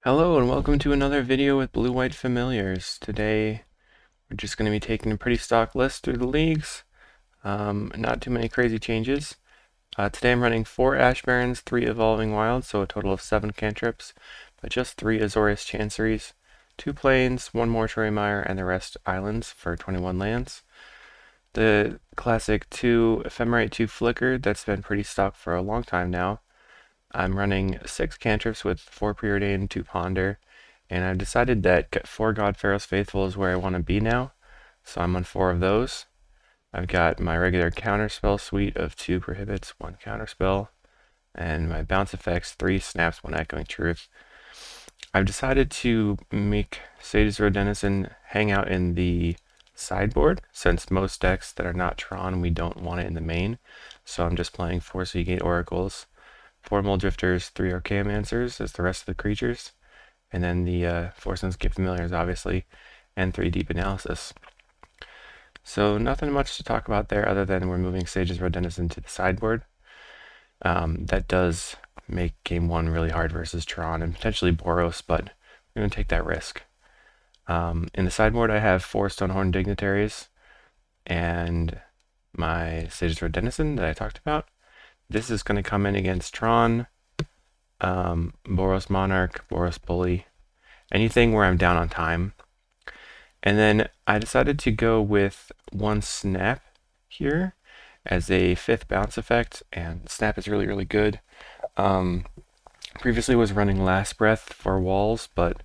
Hello and welcome to another video with Blue-White Familiars. Today we're just going to be taking a pretty stock list through the leagues. Not too many crazy changes. Today I'm running 4 Ash Barrens, 3 Evolving Wilds, so a total of 7 cantrips, but just 3 Azorius Chanceries, 2 Plains, 1 Mortuary Mire, and the rest islands for 21 lands. The classic 2 Ephemerate, 2 Flicker, that's been pretty stock for a long time now. I'm running 6 cantrips with 4 Preordain, 2 Ponder, and I've decided that 4 God-Pharaoh's Faithful is where I want to be now, so I'm on 4 of those. I've got my regular Counterspell suite of 2 Prohibits, 1 Counterspell, and my bounce effects, 3 Snaps, 1 Echoing Truth. I've decided to make Sage's Denizen hang out in the sideboard, since most decks that are not Tron, we don't want it in the main, so I'm just playing 4 Seagate Oracles, 4 Mulldrifters, 3 Archaeomancers as the rest of the creatures, and then the 4 Sunscape Familiars, obviously, and 3 Deep Analysis. So nothing much to talk about there other than we're moving Sage's Denizen to the sideboard. That does make Game 1 really hard versus Tron and potentially Boros, but I'm going to take that risk. In the sideboard I have 4 Stonehorn Dignitaries and my Sage's Denizen that I talked about. This is going to come in against Tron, Boros Monarch, Boros Bully, anything where I'm down on time. And then I decided to go with 1 Snap here as a 5th bounce effect, and Snap is really good. Previously was running Last Breath for walls, but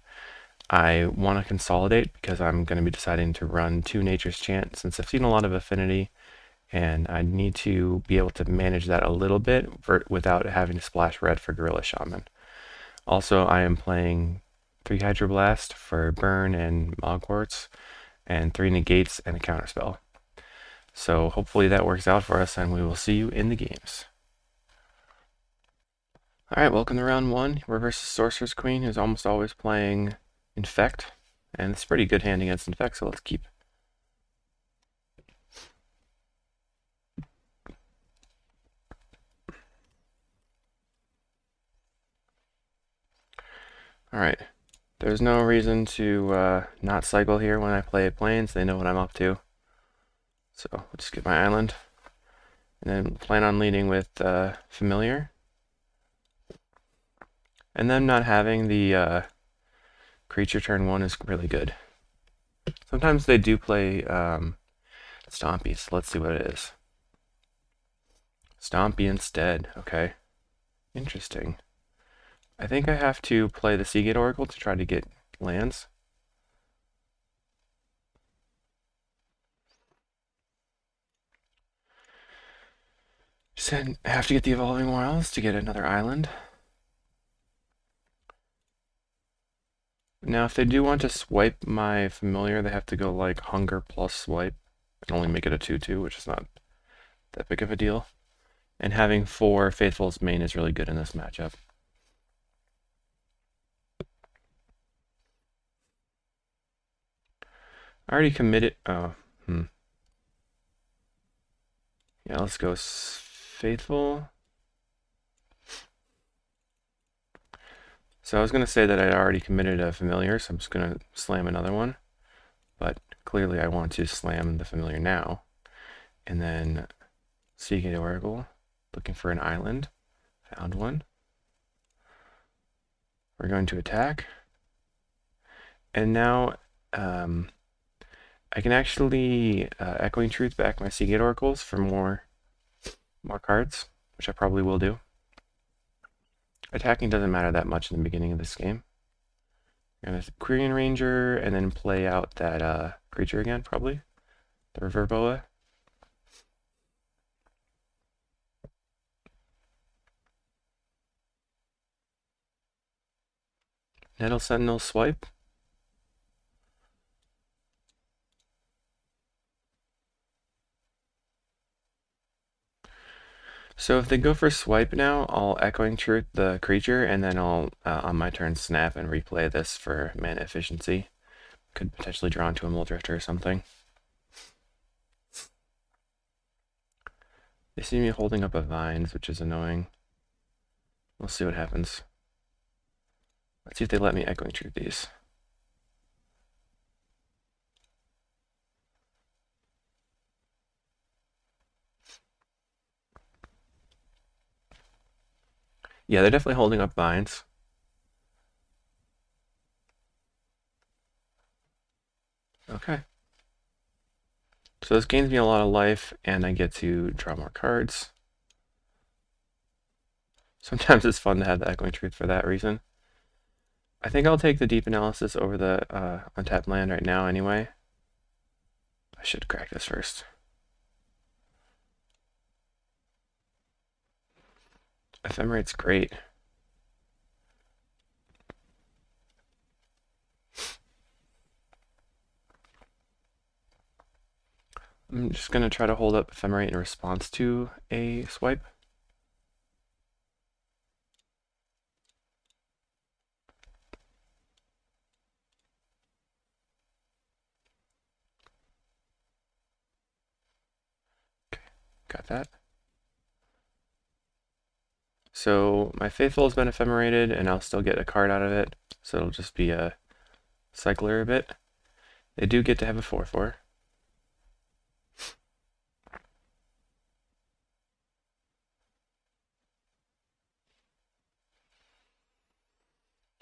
I want to consolidate because I'm going to be deciding to run 2 Nature's Chant since I've seen a lot of affinity, and I need to be able to manage that a little bit without having to splash red for Gorilla Shaman. Also, I am playing 3 Hydroblast for burn and Mogwarts, and 3 Negates and a Counterspell. So hopefully that works out for us, and we will see you in the games. Alright, welcome to round 1. We're versus Sorcerer's Queen, who's almost always playing Infect, and it's a pretty good hand against Infect, so let's keep. Alright, there's no reason to not cycle here when I play Plains. They know what I'm up to. So we'll just get my island, and then plan on leading with Familiar. And then not having the creature turn 1 is really good. Sometimes they do play Stompy, so let's see what it is. Stompy instead, okay. Interesting. I think I have to play the Seagate Oracle to try to get lands. Just have to get the Evolving Wilds to get another island. Now, if they do want to swipe my Familiar, they have to go like Hunger plus swipe and only make it a 2/2, which is not that big of a deal. And having 4 Faithful's main is really good in this matchup. I already committed. Oh, yeah, let's go Faithful. So I was going to say that I'd already committed a Familiar, so I'm just going to slam another one. But clearly I want to slam the Familiar now. And then Seagate Oracle, looking for an island. Found one. We're going to attack. And now I can actually Echoing Truth back my Seagate Oracles for more cards, which I probably will do. Attacking doesn't matter that much in the beginning of this game. I'm going to Quirion Ranger and then play out that creature again, probably. The Reverboa. Nettle Sentinel swipe. So if they go for swipe now, I'll Echoing Truth the creature, and then I'll, on my turn, snap and replay this for mana efficiency. Could potentially draw into a Mulldrifter or something. They see me holding up a Vines, which is annoying. We'll see what happens. Let's see if they let me Echoing Truth these. Yeah, they're definitely holding up vines. Okay. So this gains me a lot of life, and I get to draw more cards. Sometimes it's fun to have the Echoing Truth for that reason. I think I'll take the Deep Analysis over the untapped land right now anyway. I should crack this first. Ephemerate's great. I'm just going to try to hold up Ephemerate in response to a swipe. Okay, got that. So my Faithful has been ephemerated, and I'll still get a card out of it. So it'll just be a cycler a bit. They do get to have a 4/4.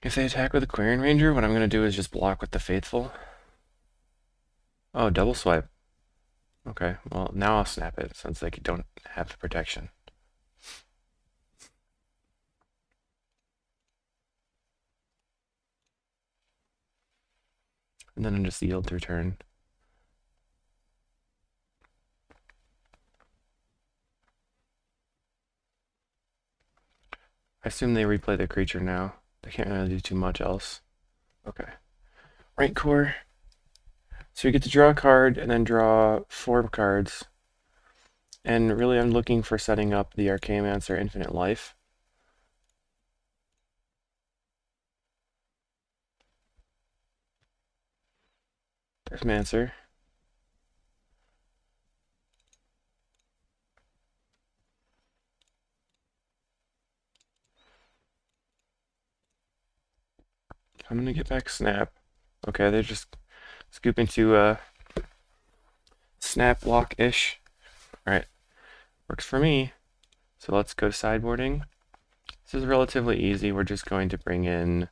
If they attack with a Quarian Ranger, what I'm going to do is just block with the Faithful. Oh, double swipe. Okay, well, now I'll snap it since they don't have the protection. And then I'll just yield through turn. I assume they replay the creature now. They can't really do too much else. Okay. Right core. So you get to draw a card and then draw 4 cards. And really I'm looking for setting up the Archaeomancer Infinite Life. There's Mancer. I'm gonna get back Snap. Okay, they're just scooping to Snap block-ish. Alright, works for me. So let's go to sideboarding. This is relatively easy. We're just going to bring in,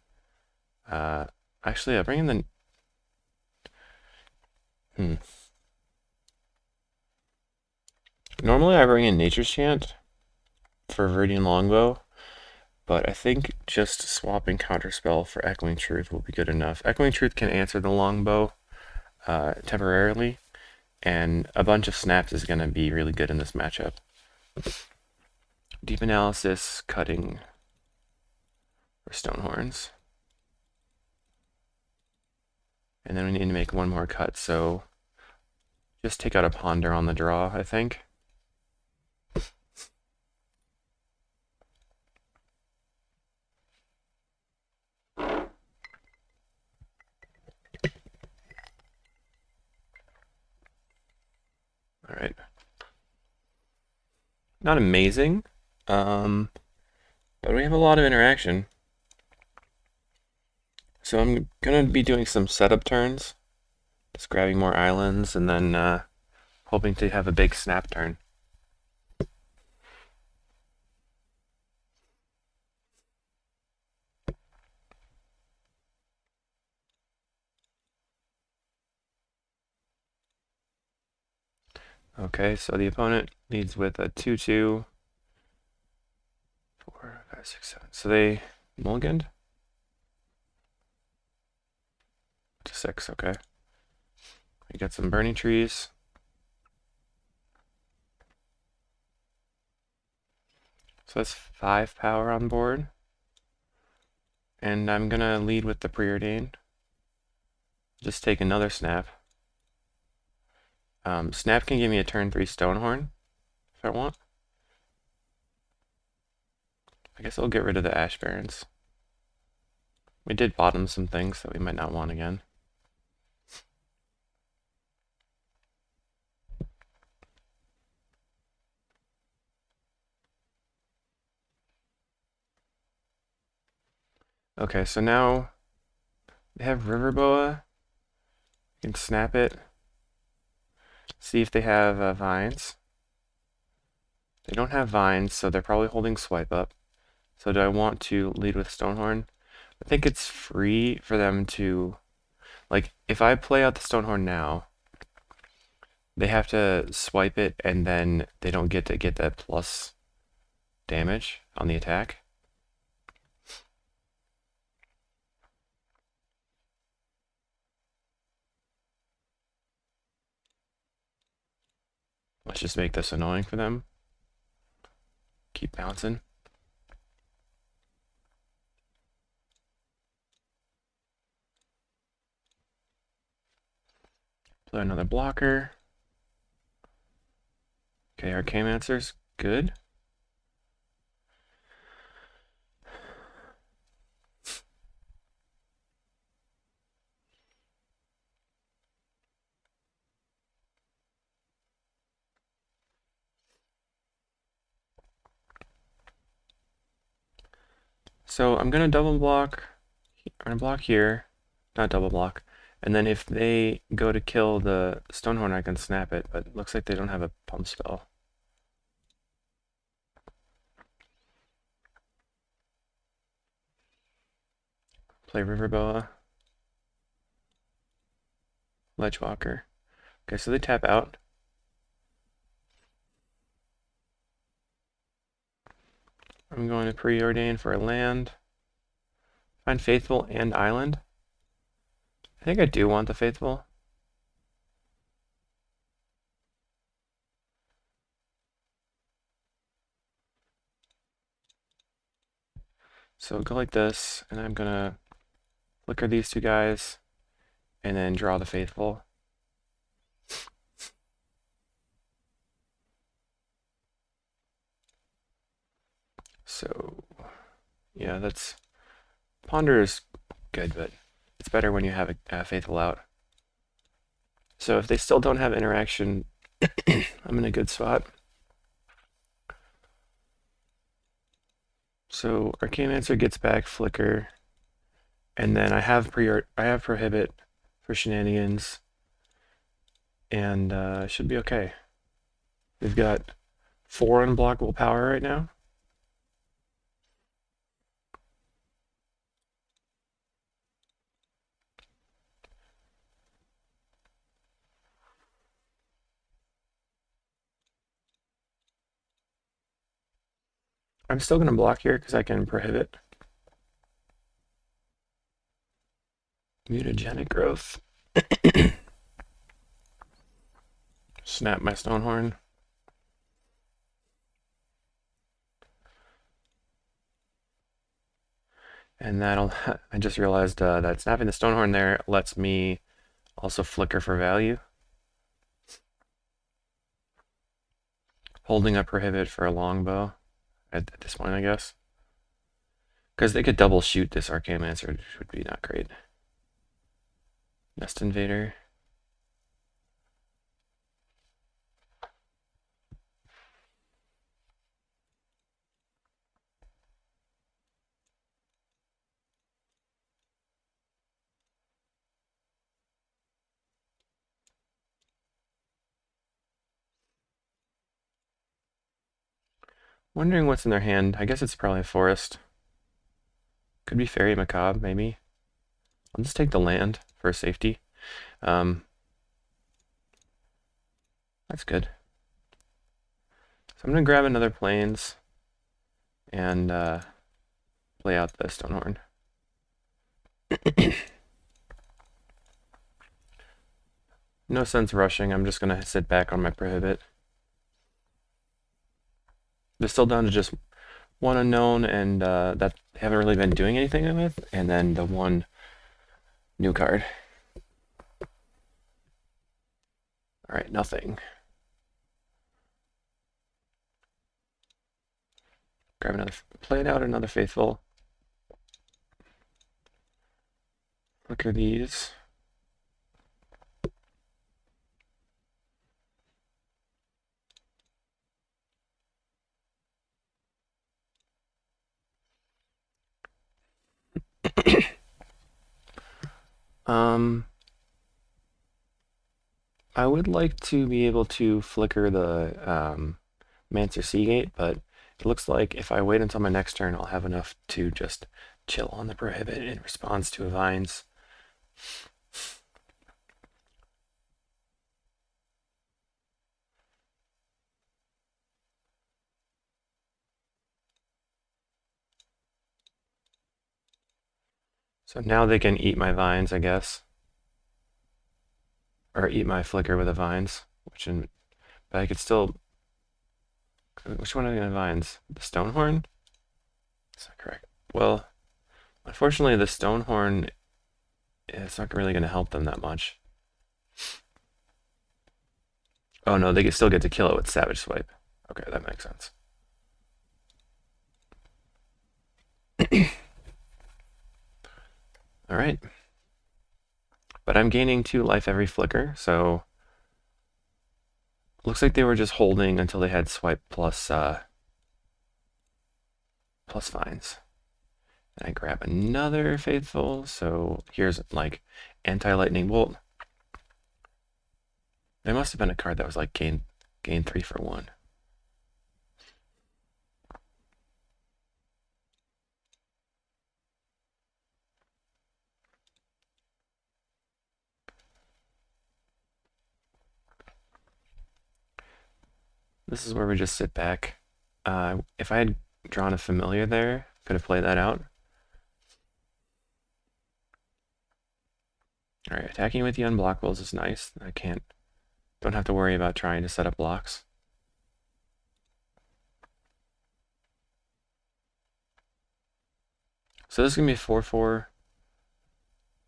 actually, I'll bring in the, Normally I bring in Nature's Chant for Viridian Longbow, but I think just swapping Counterspell for Echoing Truth will be good enough. Echoing Truth can answer the Longbow temporarily, and a bunch of snaps is going to be really good in this matchup. Deep Analysis, cutting for Stonehorns. And then we need to make one more cut, so just take out a Ponder on the draw, I think. Alright. Not amazing, but we have a lot of interaction. So I'm going to be doing some setup turns, just grabbing more islands, and then hoping to have a big snap turn. Okay, so the opponent leads with a 2/2. 4, 5, 6, 7. So they mulliganed? To 6, okay. We got some burning trees. So that's 5 power on board. And I'm gonna lead with the Preordain. Just take another snap. Snap can give me a turn 3 Stonehorn if I want. I guess I'll get rid of the Ash Barrens. We did bottom some things that we might not want again. Okay, so now they have Riverboa. You can snap it. See if they have vines. They don't have vines, so they're probably holding swipe up. So do I want to lead with Stonehorn? I think it's free for them to, like, if I play out the Stonehorn now, they have to swipe it and then they don't get to get that plus damage on the attack. Let's just make this annoying for them. Keep bouncing. Play another blocker. Okay, Archaeomancer's good. So I'm gonna double block. I'm gonna block here, not double block. And then if they go to kill the Stonehorn, I can snap it, but it looks like they don't have a pump spell. Play Riverboa. Ledgewalker. Okay, so they tap out. I'm going to Preordain for a land. Find Faithful and Island. I think I do want the Faithful. So go like this, and I'm gonna flicker these two guys, and then draw the Faithful. So, yeah, that's... Ponder is good, but it's better when you have a Faithful out. So if they still don't have interaction, I'm in a good spot. So Archaeomancer gets back Flicker, and then I have Prohibit for shenanigans, and should be okay. We've got 4 unblockable power right now. I'm still going to block here because I can Prohibit. Mutagenic growth. Snap my Stonehorn. And that'll, I just realized that snapping the Stonehorn there lets me also flicker for value. Holding up Prohibit for a longbow at this point, I guess. Because they could double shoot this Archaeomancer, which would be not great. Nest Invader. Wondering what's in their hand. I guess it's probably a forest. Could be Fairy Macabre, maybe. I'll just take the land for safety. That's good. So I'm going to grab another Plains and play out the Stonehorn. No sense rushing. I'm just going to sit back on my Prohibit. They're still down to just one unknown, and that they haven't really been doing anything with, and then the one new card. Alright, nothing. Grab another, play it out another Faithful. Look at these. Um, I would like to be able to flicker the Mancer Seagate, but it looks like if I wait until my next turn, I'll have enough to just chill on the Prohibit in response to a Vines. So now they can eat my Vines, I guess. Or eat my Flicker with the Vines, but I could still... Which one are the Vines? The Stonehorn? Is that correct? Well, unfortunately, the Stonehorn, it's not really going to help them that much. Oh no, they can still get to kill it with Savage Swipe. Okay, that makes sense. Alright. But I'm gaining 2 life every flicker, so looks like they were just holding until they had swipe plus Vines. And I grab another Faithful, so here's like Anti-Lightning Bolt. There must have been a card that was like gain 3 for 1. This is where we just sit back. If I had drawn a Familiar there, could have played that out. Alright, attacking with the unblockables is nice. Don't have to worry about trying to set up blocks. So this is going to be a 4/4.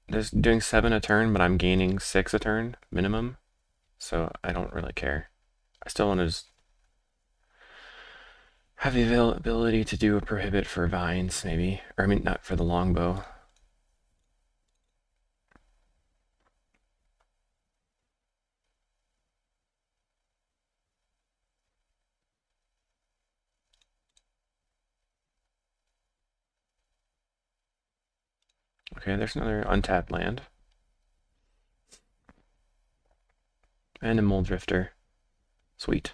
This doing 7 a turn, but I'm gaining 6 a turn minimum. So I don't really care. I still want to just have the ability to do a Prohibit for Vines, maybe. Or I mean, not for the longbow. Okay, there's another untapped land. And a Mulldrifter. Sweet.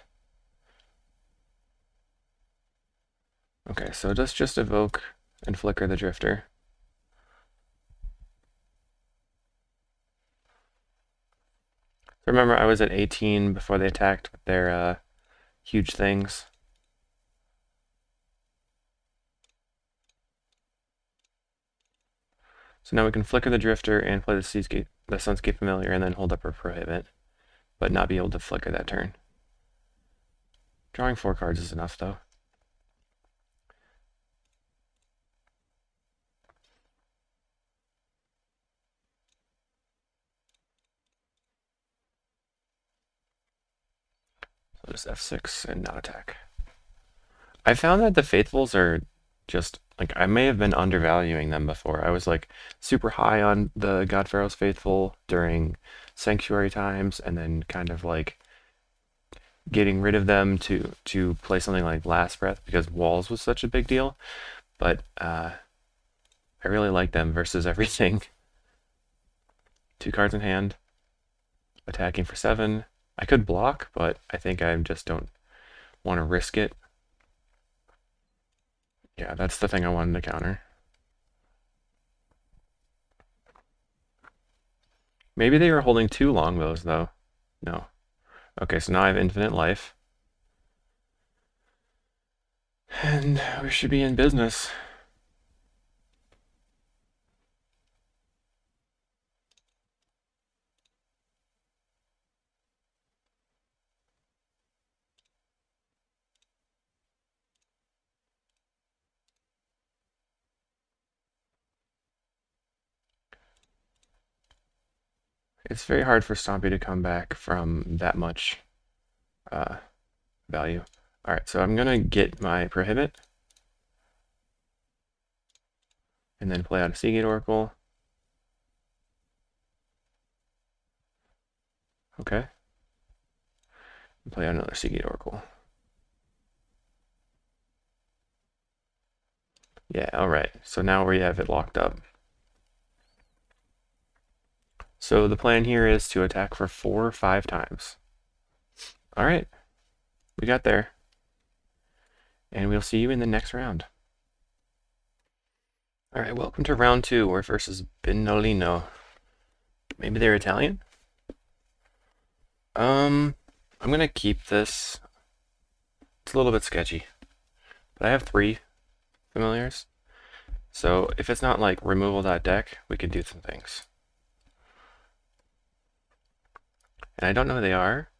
Okay, so let's just evoke and flicker the Drifter. Remember, I was at 18 before they attacked with their huge things. So now we can flicker the Drifter and play the Sunscape Familiar and then hold up our Prohibit, but not be able to flicker that turn. Drawing 4 cards is enough, though. So just F6 and not attack. I found that the Faithfuls are just, like, I may have been undervaluing them before. I was, like, super high on the God-Pharaoh's Faithful during Sanctuary times, and then kind of, like, getting rid of them to play something like Last Breath because Walls was such a big deal. But I really like them versus everything. 2 cards in hand, attacking for 7. I could block, but I think I just don't want to risk it. Yeah, that's the thing I wanted to counter. Maybe they were holding 2 longbows, though. No. Okay, so now I have infinite life. And we should be in business. It's very hard for Stompy to come back from that much value. Alright, so I'm going to get my Prohibit. And then play out a Seagate Oracle. Okay. And play out another Seagate Oracle. Yeah, alright. So now we have it locked up. So the plan here is to attack for 4 or 5 times. Alright, we got there. And we'll see you in the next round. Alright, welcome to round 2. We're versus Benolino. Maybe they're Italian? I'm gonna keep this. It's a little bit sketchy. But I have 3 familiars. So if it's not like removal that deck, we can do some things. And I don't know who they are.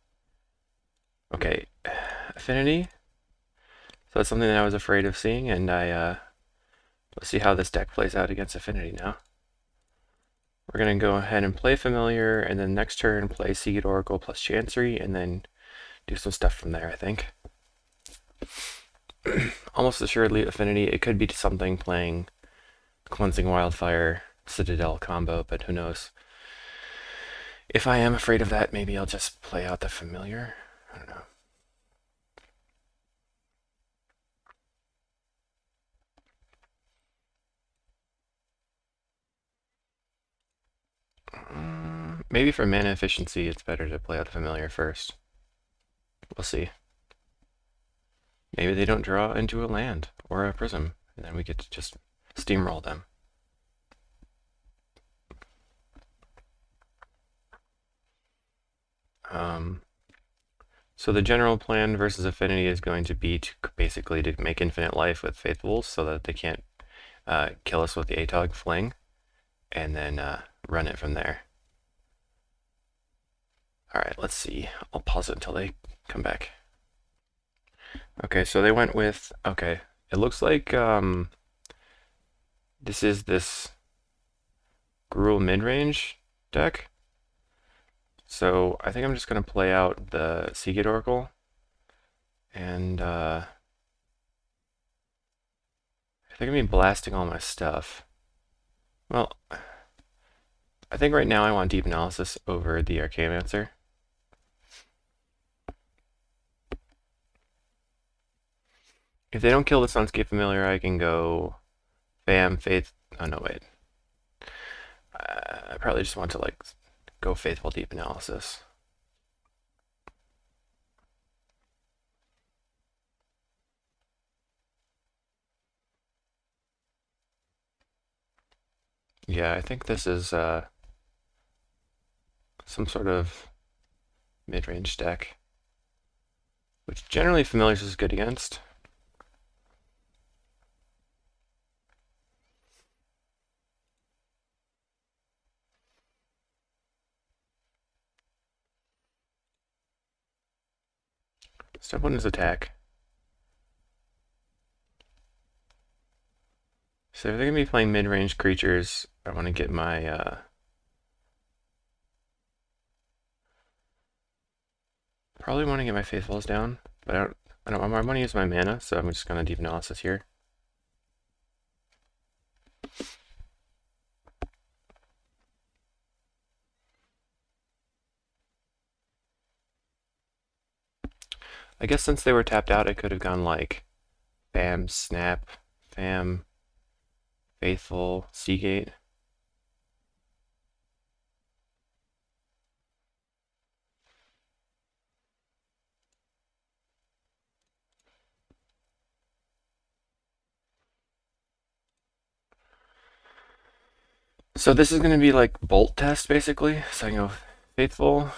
Okay, Affinity. So that's something that I was afraid of seeing, and let's see how this deck plays out against Affinity now. We're going to go ahead and play Familiar, and then next turn play Seagate Oracle plus Chancery, and then do some stuff from there, I think. Almost assuredly Affinity. It could be something playing Cleansing Wildfire, Citadel combo, but who knows. If I am afraid of that, maybe I'll just play out the Familiar. I don't know. Maybe for mana efficiency, it's better to play out the Familiar first. We'll see. Maybe they don't draw into a land or a prism, and then we get to just steamroll them. So the general plan versus Affinity is going to be to basically to make infinite life with Faithfuls so that they can't kill us with the Atog Fling, and then run it from there. Alright, let's see. I'll pause it until they come back. Okay, so they went with... Okay, it looks like this is this Gruul Midrange deck. So I think I'm just going to play out the Seagate Oracle. And I think I'm going to be blasting all my stuff. Well, I think right now I want Deep Analysis over the Archaeomancer. If they don't kill the Sunscape Familiar, I can go Fam, Faith... Oh, no, wait. I probably just want to, like, go Faithful Deep Analysis. Yeah, I think this is some sort of mid-range deck, which generally Familiars is good against. Step 1 is attack. So if they're going to be playing mid-range creatures, I want to get my... probably want to get my Faithfuls down, but I want to use my mana, so I'm just going to Deep Analysis here. I guess since they were tapped out, I could have gone like Fam, Snap, Fam, Faithful, Seagate. So this is going to be like Bolt Test, basically. So I can go Faithful.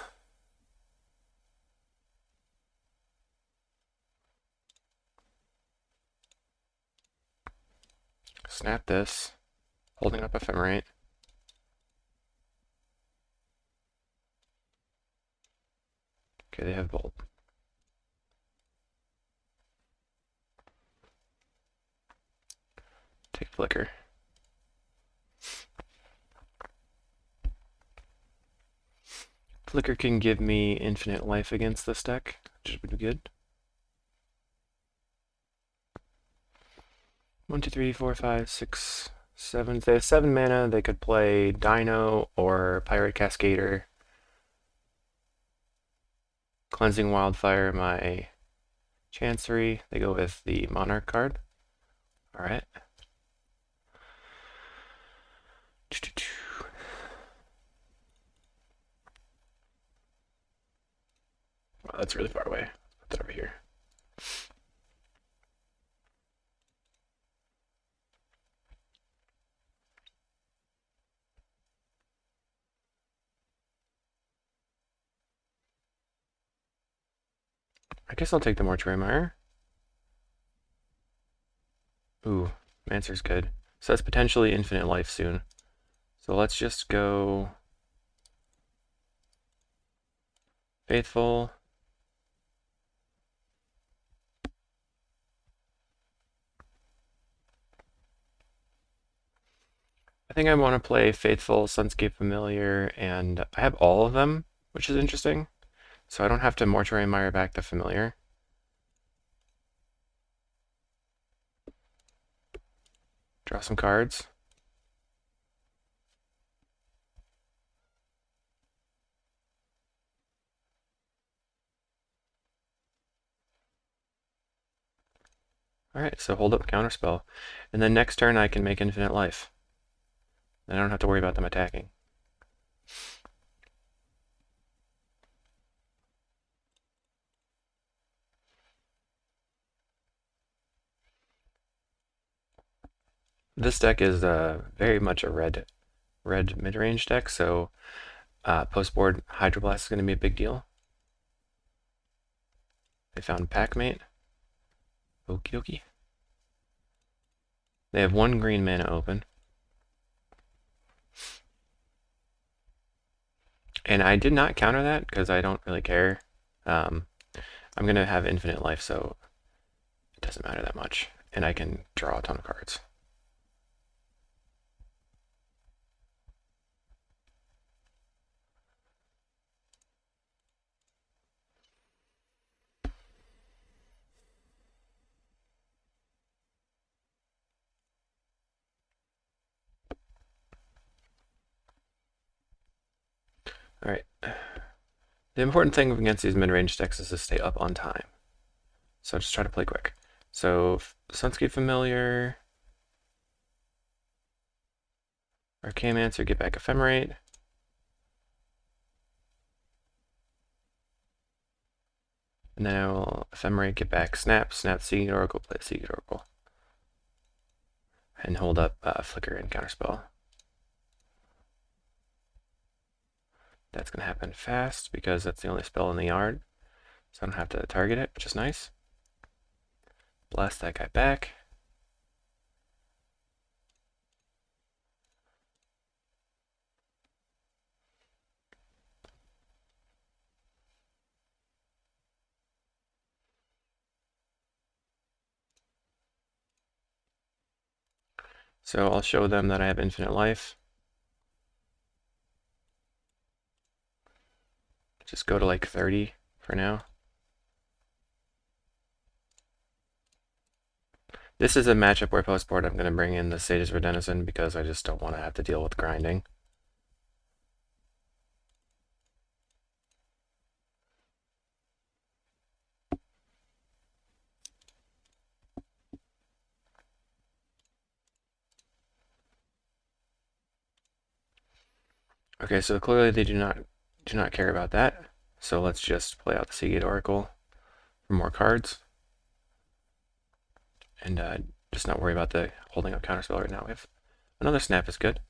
Snap this. Holding up Ephemerate. Okay, they have Bolt. Take Flicker. Flicker can give me infinite life against this deck, which would be good. 1, 2, 3, 4, 5, 6, 7. They have 7 mana. They could play Dino or Pirate Cascader. Cleansing Wildfire, my Chancery. They go with the Monarch card. Alright. That's really far away. Put that over here. I guess I'll take the Mortuary Mire. Ooh, Mancer's good. So that's potentially infinite life soon. So let's just go Faithful. I think I want to play Faithful, Sunscape Familiar, and I have all of them, which is interesting. So I don't have to Mortuary Mire back the Familiar. Draw some cards. Alright, so hold up Counterspell. And then next turn I can make infinite life. Then I don't have to worry about them attacking. This deck is very much a red mid-range deck, so post-board Hydroblast is going to be a big deal. They found Packmate. Okie dokie. They have one green mana open. And I did not counter that because I don't really care. I'm going to have infinite life, so it doesn't matter that much. And I can draw a ton of cards. Alright. The important thing against these mid-range decks is to stay up on time. So just try to play quick. So Sunscape Familiar, Archaeomancer, get back Ephemerate. And then I will Ephemerate, get back Snap, Snap Seagate Oracle, play Seagate Oracle. And hold up Flicker and Counterspell. That's going to happen fast because that's the only spell in the yard. So I don't have to target it, which is nice. Blast that guy back. So I'll show them that I have infinite life. Just go to like 30 for now. This is a matchup where post-board I'm going to bring in the Sages for Denizen because I just don't want to have to deal with grinding. Okay, so clearly they do not care about that. So let's just play out the Seagate Oracle for more cards. And just not worry about the holding up Counterspell right now. We have another Snap is good.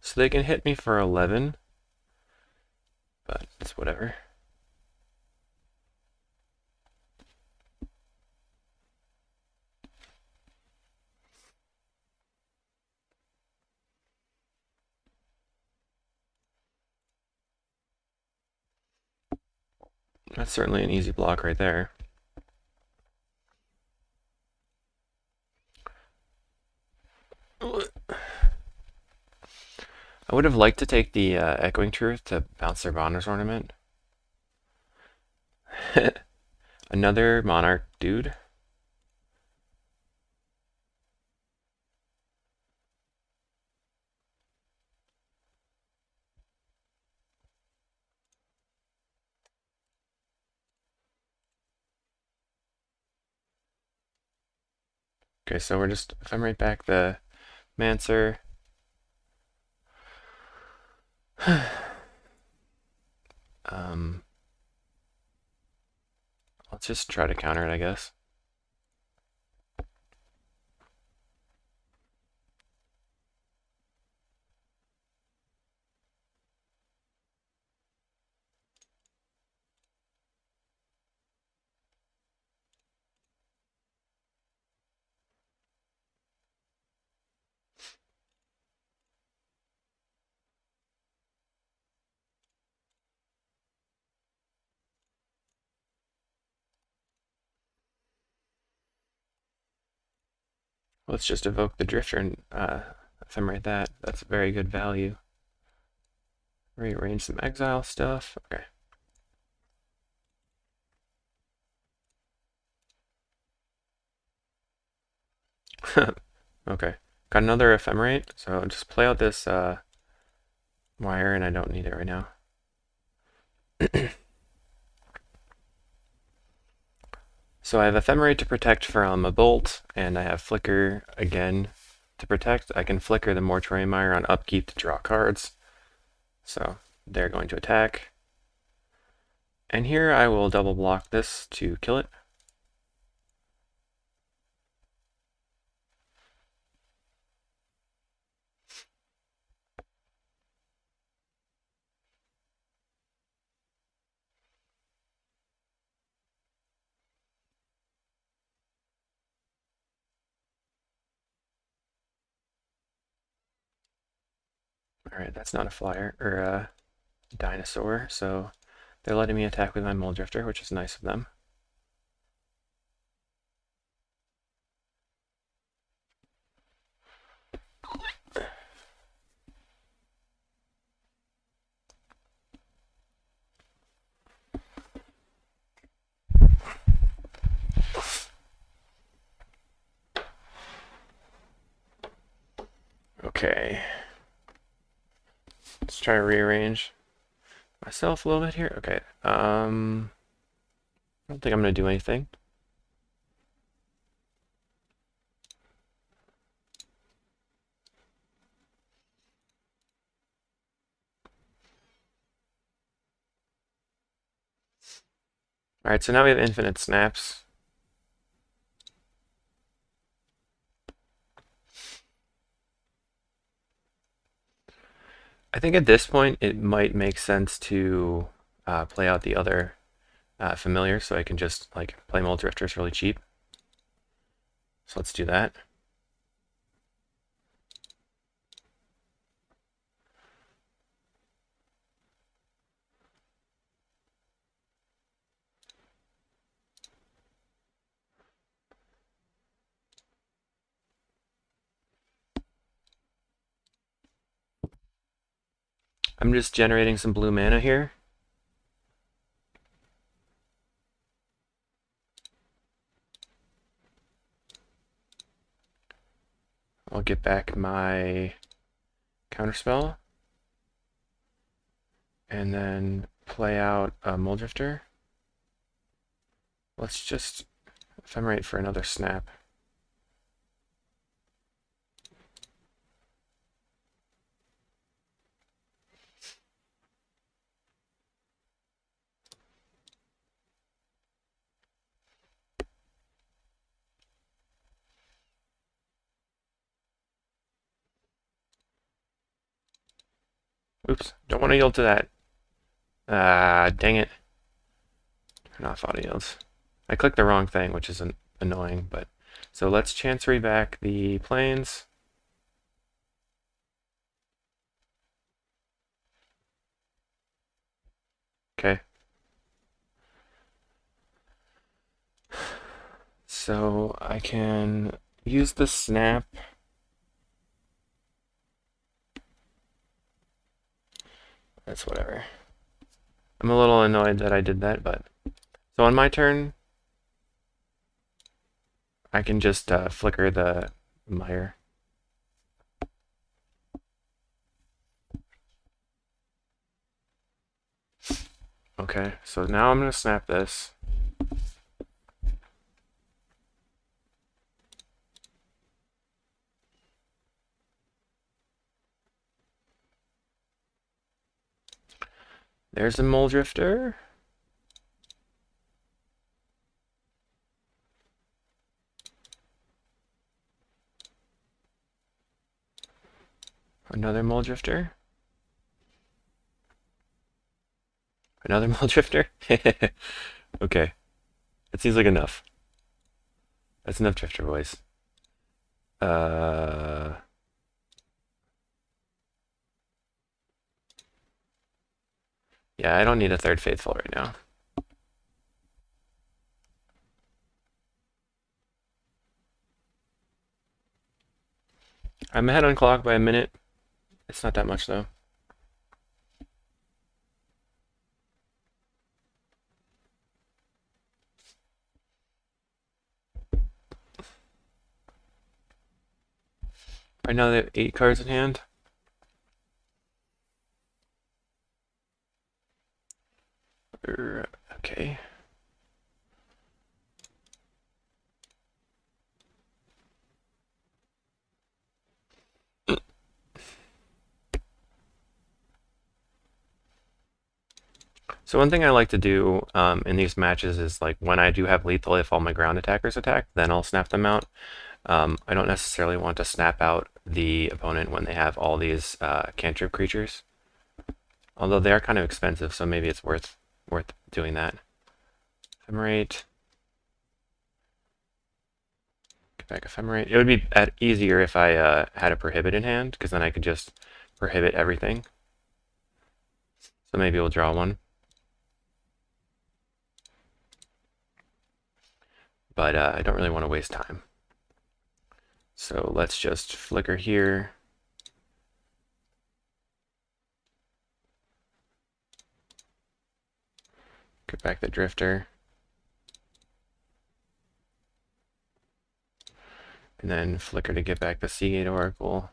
So they can hit me for 11, but it's whatever. That's certainly an easy block right there. I would have liked to take the Echoing Truth to bounce their Bonner's Ornament. Another Monarch dude. Okay, so we're just ephemerate back the Mancer. Let's just try to counter it, I guess. Let's just evoke the Drifter and ephemerate that. That's a very good value. Rearrange some exile stuff. Okay. Okay. Got another ephemerate, so just play out this wire, and I don't need it right now. So I have Ephemerate to protect from a bolt, and I have Flicker again to protect. I can flicker the Mortuary Mire on upkeep to draw cards. So they're going to attack. And here I will double block this to kill it. Alright, that's not a flyer, or a dinosaur, so they're letting me attack with my Mulldrifter, which is nice of them. Okay. Let's try to rearrange myself a little bit here. Okay. I don't think I'm going to do anything. Alright, so now we have infinite snaps. I think at this point it might make sense to play out the other familiar, so I can just like play Mulldrifters really cheap. So let's do that. I'm just generating some blue mana here. I'll get back my Counterspell and then play out a Mulldrifter. Let's just ephemerate for another snap. Oops, don't want to yield to that. Dang it. Turn off auto yields. I clicked the wrong thing, which is annoying, but so let's Chancery back the planes. Okay. So I can use the snap. That's whatever. I'm a little annoyed that I did that, but so on my turn, I can just flicker the mire. Okay, so now I'm going to snap this. There's a Mulldrifter. Another Mulldrifter. Another Mulldrifter. Okay, that seems like enough. That's enough Drifter boys. Yeah, I don't need a third Faithful right now. I'm ahead on clock by a minute. It's not that much though. Right now they have 8 cards in hand. Okay. So one thing I like to do in these matches is like when I do have lethal, if all my ground attackers attack, then I'll snap them out. I don't necessarily want to snap out the opponent when they have all these cantrip creatures. Although they are kind of expensive, so maybe it's worth doing that. Ephemerate. Get back Ephemerate. It would be easier if I had a Prohibit in hand, because then I could just prohibit everything. So maybe we'll draw one. But I don't really want to waste time. So let's just flicker here. Get back the Drifter. And then flicker to get back the Seagate Oracle.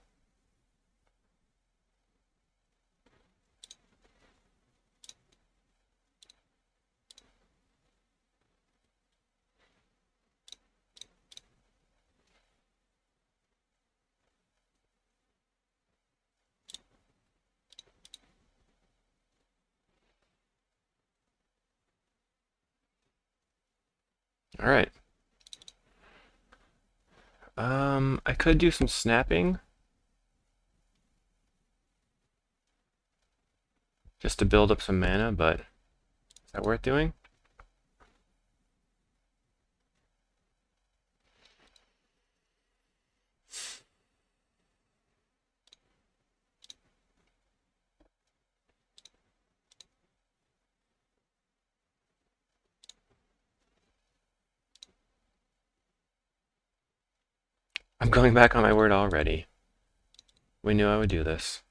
All right. I could do some snapping. Just to build up some mana, but is that worth doing? I'm going back on my word already. We knew I would do this.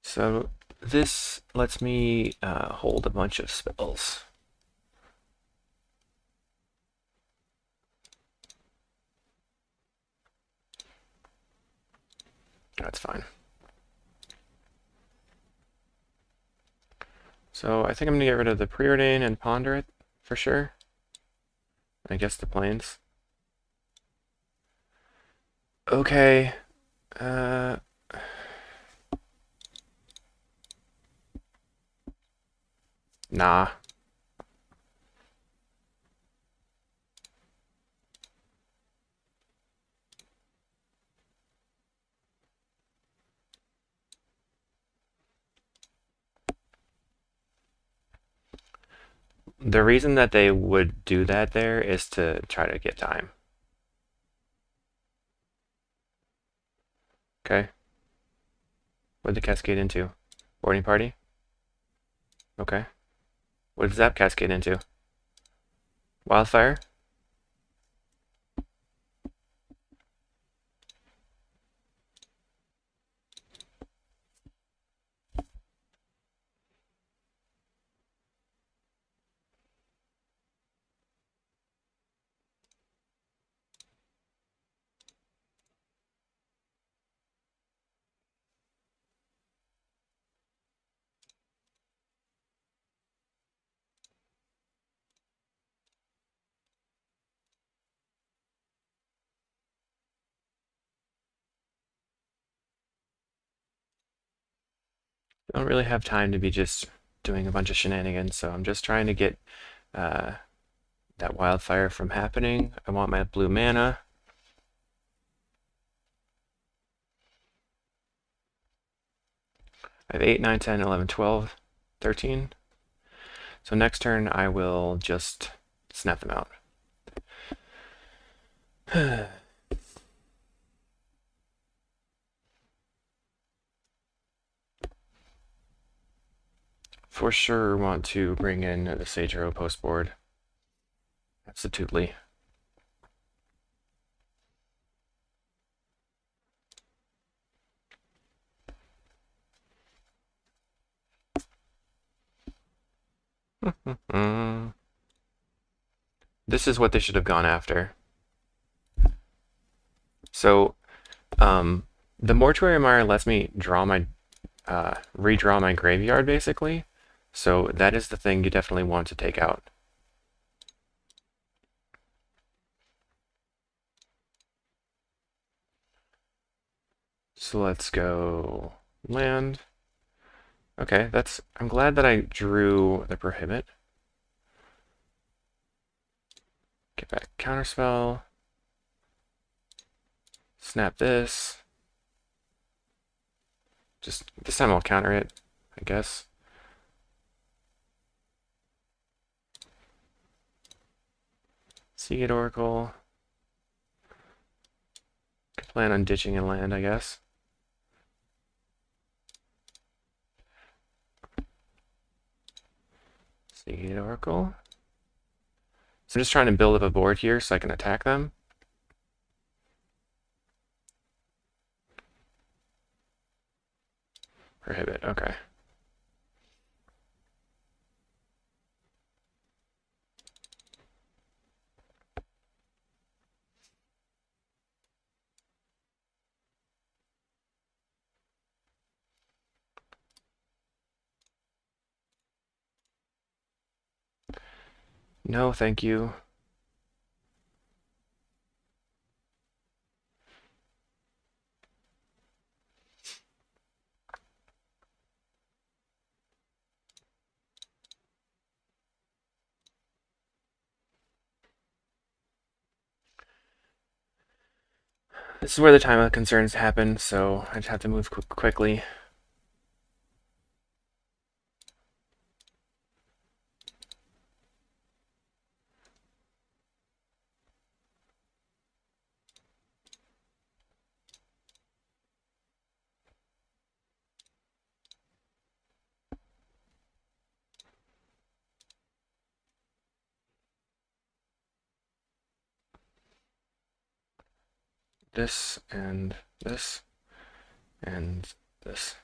So this lets me hold a bunch of spells. That's fine. So I think I'm going to get rid of the Preordain and Ponder it for sure. I guess the planes. Okay. Nah. The reason that they would do that there is to try to get time. Okay. What did the cascade into? Boarding party? Okay. What does that cascade into? Wildfire? Don't really have time to be just doing a bunch of shenanigans, so I'm just trying to get that wildfire from happening. I want my blue mana. I have 8, 9, 10, 11, 12, 13. So next turn I will just snap them out. For sure want to bring in the Sage Arrow post board. Absolutely. This is what they should have gone after. So, the Mortuary Mire lets me draw my, redraw my graveyard, basically. So that is the thing you definitely want to take out. So let's go land. Okay, I'm glad that I drew the Prohibit. Get back Counterspell. Snap this. Just, this time I'll counter it, I guess. Seagate Oracle. Could plan on ditching and land, I guess. Seagate Oracle. So I'm just trying to build up a board here so I can attack them. Prohibit, okay. No, thank you. This is where the time of concerns happen, so I just have to move quickly. This and this and this.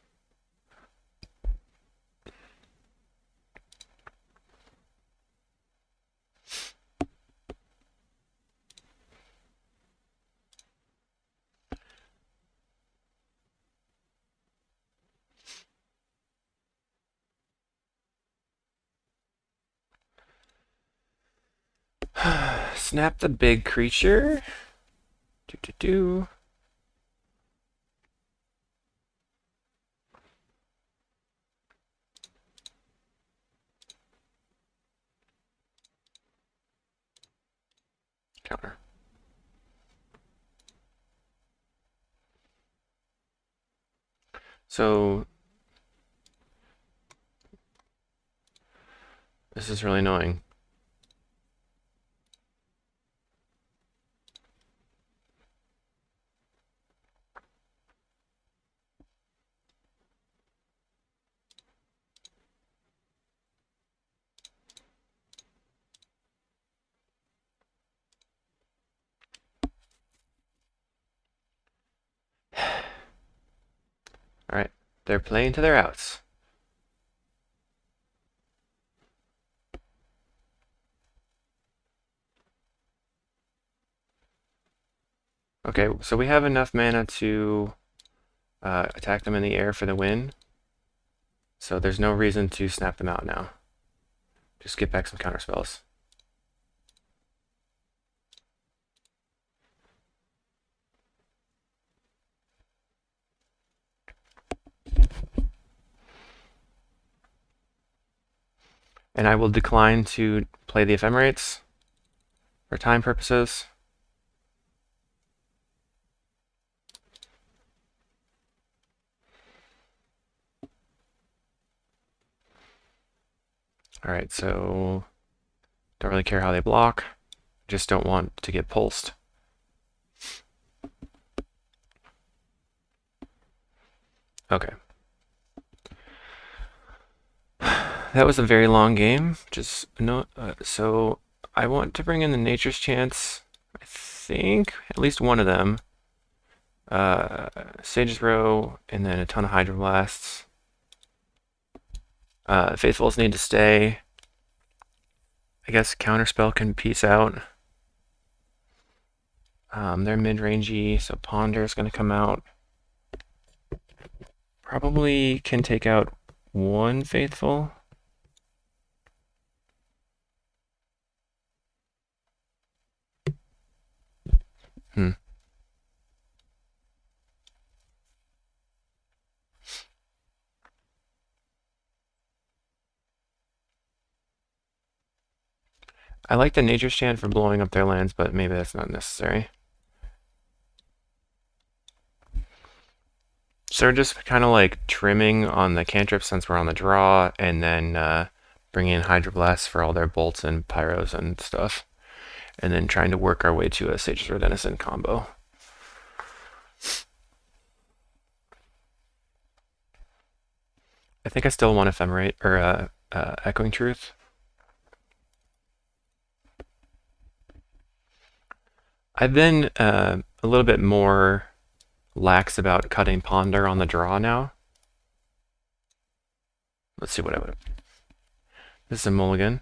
Snap the big creature. Do. Counter. So this is really annoying. Alright, they're playing to their outs. Okay, so we have enough mana to attack them in the air for the win. So there's no reason to snap them out now. Just get back some counterspells. And I will decline to play the Ephemerates for time purposes. Alright, so don't really care how they block. Just don't want to get pulsed. Okay. That was a very long game. Just no. So I want to bring in the Nature's Chance. I think at least one of them. Sage's Row, and then a ton of Hydroblasts. Faithfuls need to stay. I guess Counterspell can peace out. They're mid-rangey, so Ponder's going to come out. Probably can take out one Faithful. I like the Nature's Chant for blowing up their lands, but maybe that's not necessary. So we're just kind of like trimming on the cantrips since we're on the draw, and then bringing in Hydroblasts for all their bolts and pyros and stuff, and then trying to work our way to a Sage's Row Denizen combo. I think I still want Ephemerate or Echoing Truth. I've been a little bit more lax about cutting Ponder on the draw now. Let's see what I would. This is a mulligan.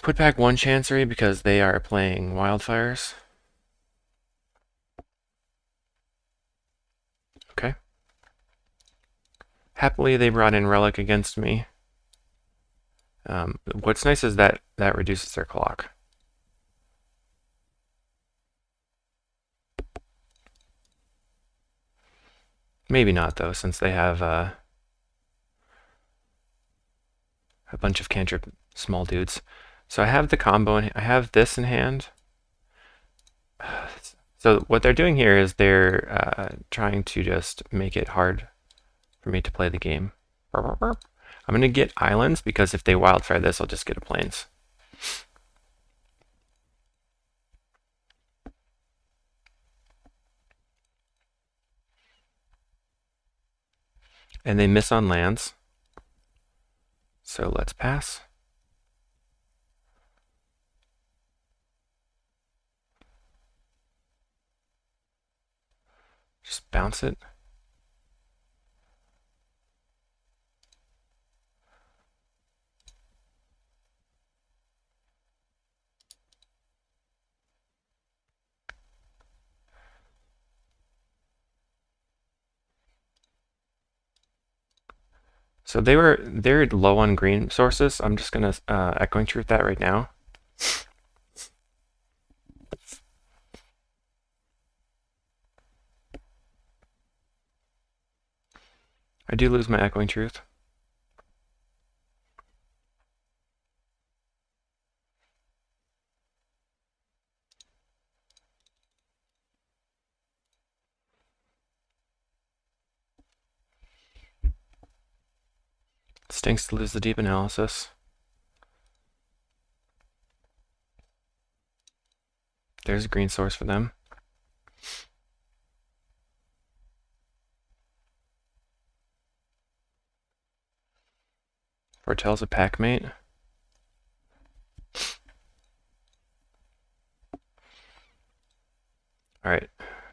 Put back one Chancery because they are playing Wildfires. Okay. Happily, they brought in Relic against me. What's nice is that reduces their clock. Maybe not, though, since they have a bunch of cantrip small dudes. So I have the combo, and I have this in hand. So what they're doing here is they're trying to just make it hard for me to play the game. I'm going to get islands, because if they wildfire this, I'll just get a plains. And they miss on lands. So let's pass. Just bounce it. So they're low on green sources. I'm just gonna Echoing Truth that right now. I do lose my Echoing Truth. Stinks to lose the deep analysis. There's a green source for them. Foretells a packmate. Alright,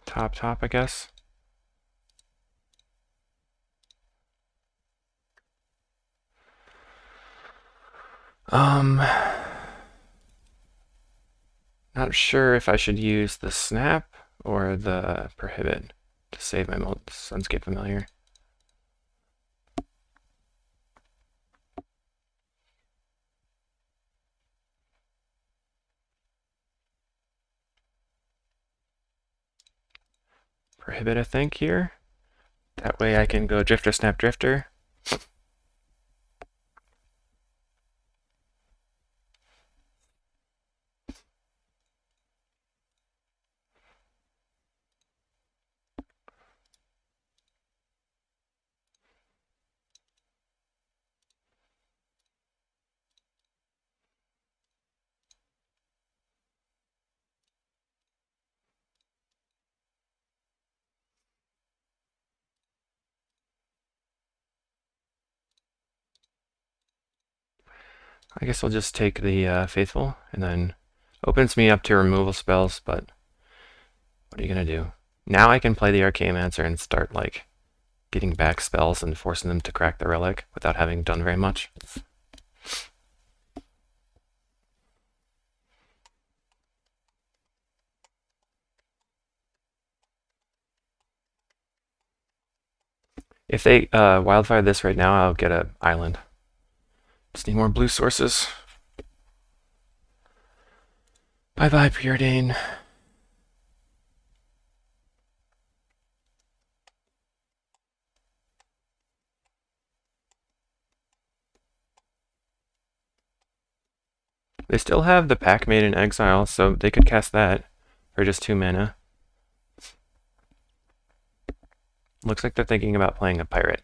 top, I guess. Not sure if I should use the snap or the prohibit to save my Sunscape Familiar. Prohibit, I think, here. That way I can go Drifter, Snap, Drifter. I guess I'll just take the Faithful, and then opens me up to removal spells, but what are you going to do? Now I can play the Archaeomancer and start, like, getting back spells and forcing them to crack the relic without having done very much. If they wildfire this right now, I'll get an island. Just need more blue sources. Bye-bye, Preordain. They still have the Pack Made in Exile, so they could cast that for just 2 mana. Looks like they're thinking about playing a pirate.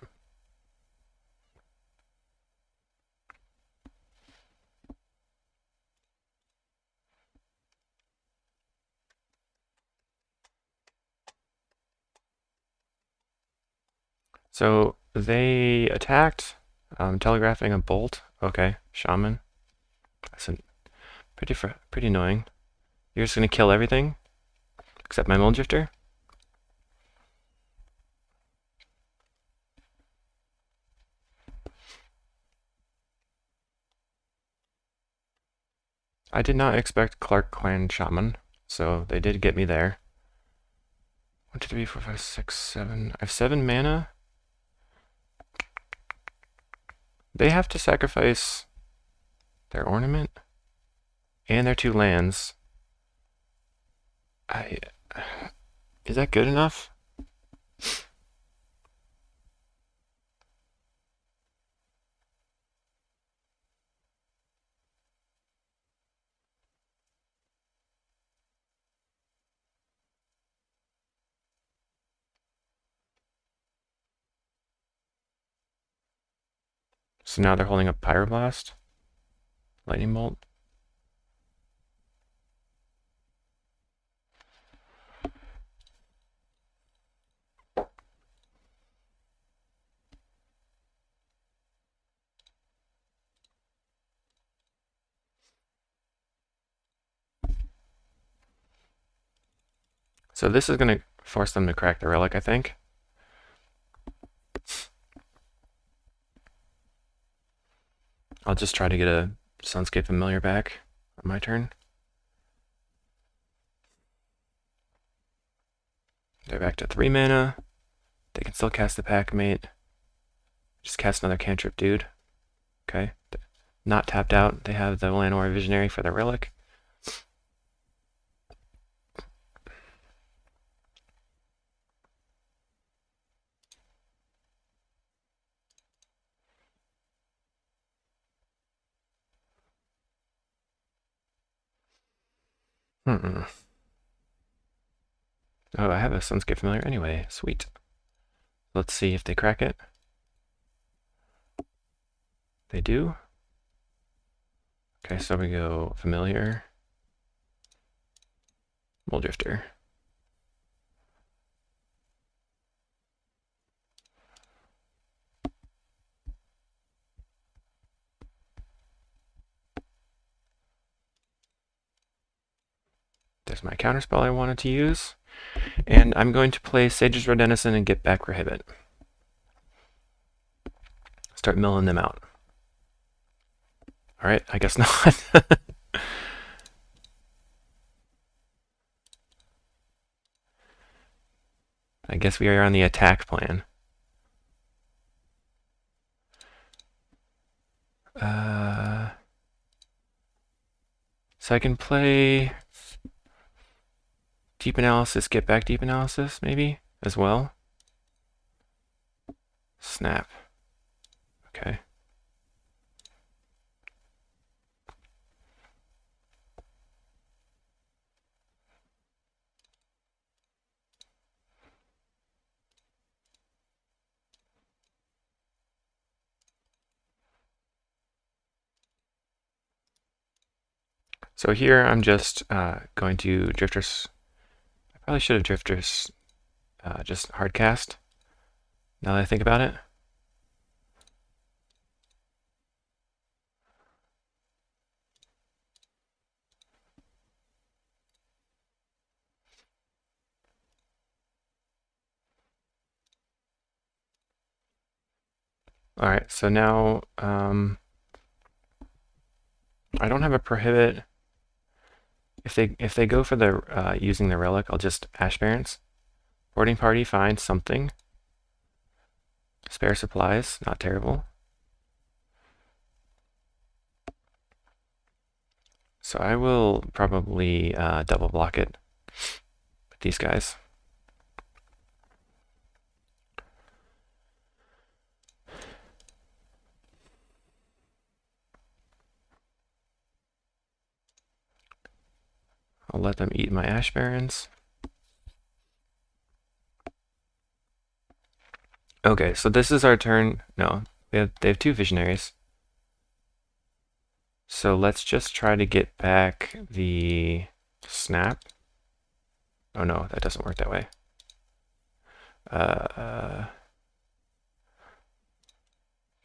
So they attacked, telegraphing a bolt. Okay, Shaman. That's pretty annoying. You're just gonna kill everything except my Mulldrifter. I did not expect Clark Clan Shaman, so they did get me there. 1, 2, 3, 4, 5, 6, 7. I have 7 mana. They have to sacrifice their ornament and their 2 lands. Is that good enough? So now they're holding up Pyroblast, Lightning Bolt. So this is going to force them to crack the relic, I think. I'll just try to get a Sunscape Familiar back on my turn. They're back to 3 mana. They can still cast the Packmate. Just cast another cantrip, dude. Okay. Not tapped out. They have the Llanowar Visionary for the relic. Oh, I have a Sunscape Familiar anyway. Sweet. Let's see if they crack it. They do. Okay, so we go Familiar, Mulldrifter. There's my counterspell I wanted to use. And I'm going to play Sage's Road Denizen and get back Prohibit. Start milling them out. Alright, I guess not. I guess we are on the attack plan. So I can play Deep Analysis, get back Deep Analysis, maybe, as well. Snap. Okay. So here I'm just going to Drifters. I probably should have Drifters just hardcast, now that I think about it. Alright, so now I don't have a prohibit. If they go for the using the relic, I'll just Ash Barrens. Boarding party, find something. Spare supplies, not terrible. So I will probably double block it with these guys. I'll let them eat my Ash Barrens. Okay, so this is our turn. No, they have two visionaries. So let's just try to get back the snap. Oh no, that doesn't work that way.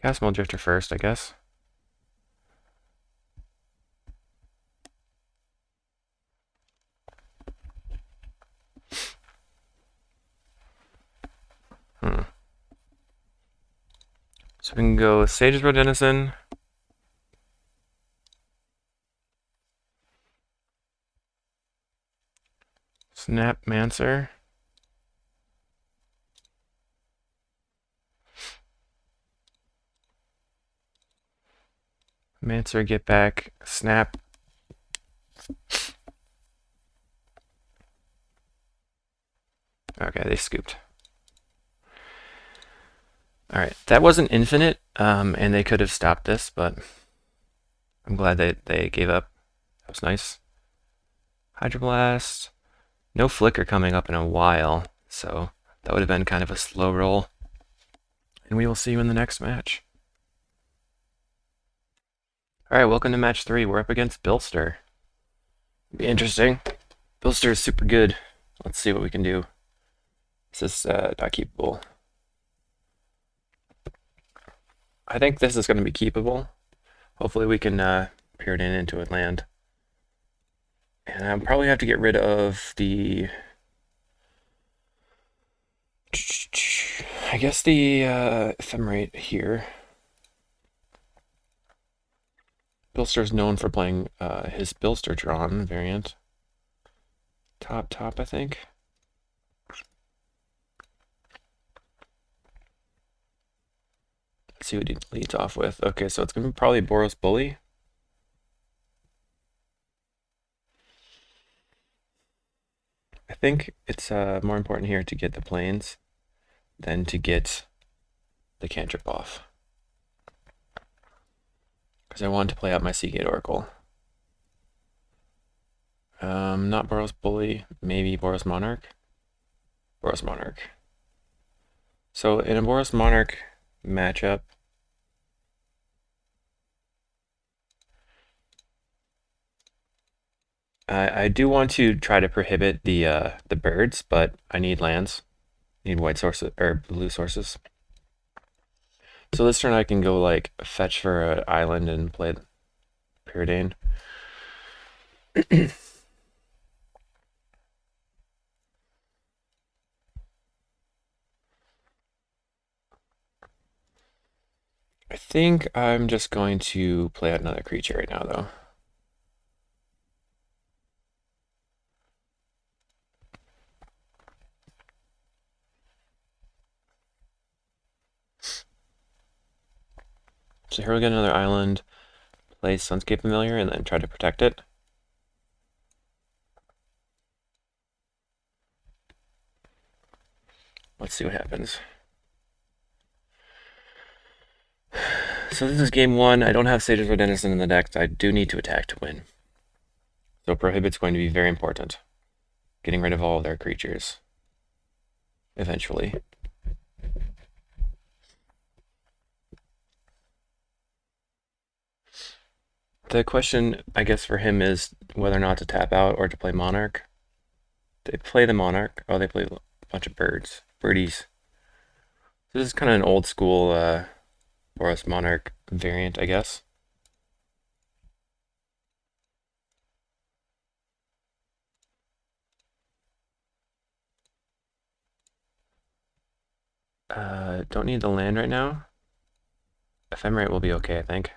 Cast Mulldrifter first, I guess. So we can go Sage's Road Denizen. Snapmancer. Mancer, get back. Snap. Okay, they scooped. Alright, that wasn't infinite, and they could have stopped this, but I'm glad they gave up. That was nice. Hydroblast. No flicker coming up in a while, so that would have been kind of a slow roll. And we will see you in the next match. Alright, welcome to match 3. We're up against Bilster. Be interesting. Bilster is super good. Let's see what we can do. This is not keepable. I think this is going to be keepable. Hopefully we can Preordain into a land. And I'll probably have to get rid of the... I guess the Ephemerate here. Bilster's known for playing his Bilster drawn variant. Top, I think. Let's see what he leads off with. Okay, so it's going to be probably Boros Bully. I think it's more important here to get the planes than to get the cantrip off. Because I wanted to play out my Seagate Oracle. Not Boros Bully, maybe Boros Monarch. Boros Monarch. So in a Boros Monarch matchup, I do want to try to prohibit the birds, but I need lands. I need white sources or blue sources. So this turn I can go like fetch for an island and play Preordain. I think I'm just going to play out another creature right now, though. So here we get another island, play Sunscape Familiar, and then try to protect it. Let's see what happens. So this is game 1. I don't have Sage's Road Denizen in the deck. I do need to attack to win. So Prohibit's going to be very important. Getting rid of all of their creatures. Eventually. The question, I guess, for him is whether or not to tap out or to play Monarch. They play the Monarch. Oh, they play a bunch of birds. Birdies. This is kind of an old school Boros Monarch variant, I guess. Don't need the land right now. Ephemerate will be okay, I think.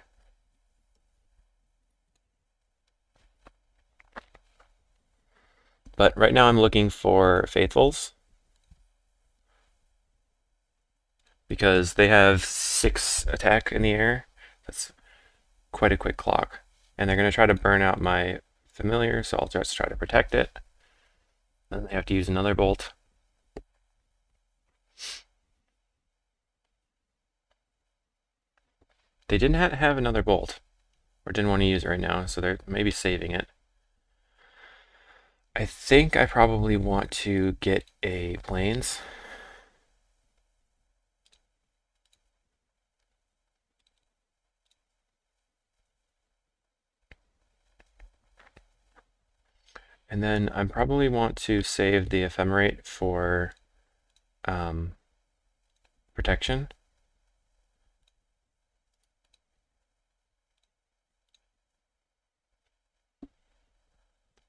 But right now I'm looking for Faithfuls, because they have 6 attack in the air. That's quite a quick clock. And they're going to try to burn out my Familiar, so I'll just try to protect it. Then they have to use another bolt. They didn't have another bolt, or didn't want to use it right now, so they're maybe saving it. I think I probably want to get a Plains. And then I probably want to save the Ephemerate for protection.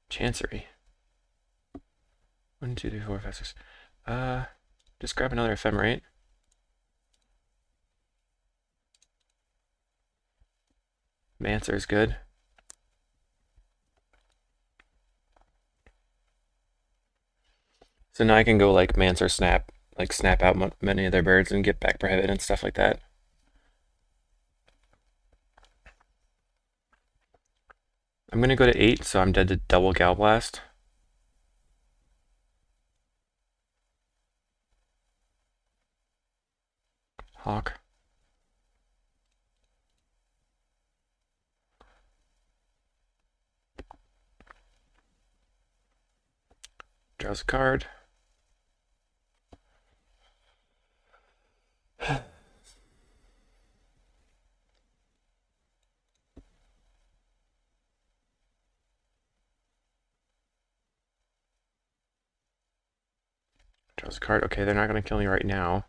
Chancery. 1, 2, 3, 4, 5, 6. Just grab another Ephemerate. Mancer is good. So now I can go like Mancer Snap, like snap out many of their birds and get back Prohibit and stuff like that. I'm gonna go to 8, so I'm dead to double God-Blast. Hawk. Draws a card. Draws a card. Okay, they're not going to kill me right now.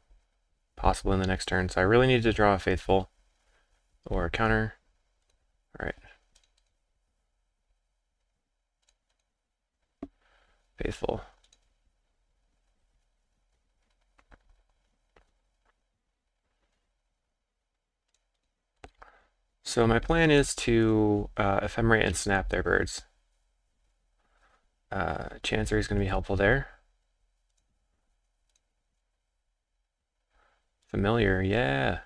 Possibly in the next turn. So I really need to draw a Faithful. Or a counter. Alright. Faithful. So my plan is to Ephemerate and snap their birds. Chancery is going to be helpful there. Familiar, yeah.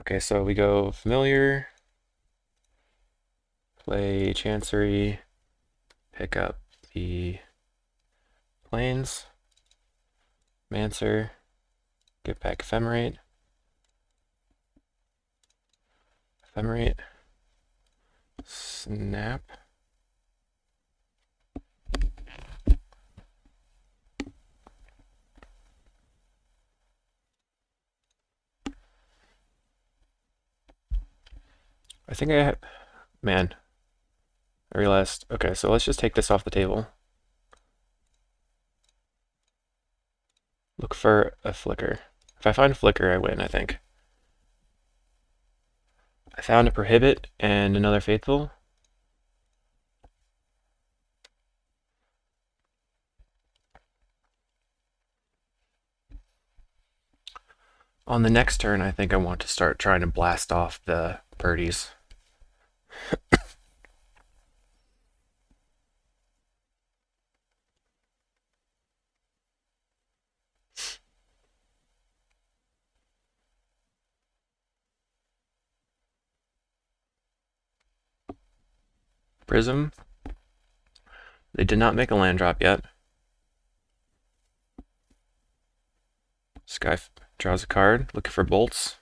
Okay, so we go Familiar, play Chancery, pick up the Plains, Mancer, get back Ephemerate, snap. I think I have, man, I realized, okay, so let's just take this off the table. Look for a Flicker. If I find a Flicker, I win, I think. I found a Prohibit and another Faithful. On the next turn, I think I want to start trying to blast off the birdies. Prism. They did not make a land drop yet. Sky draws a card, looking for bolts.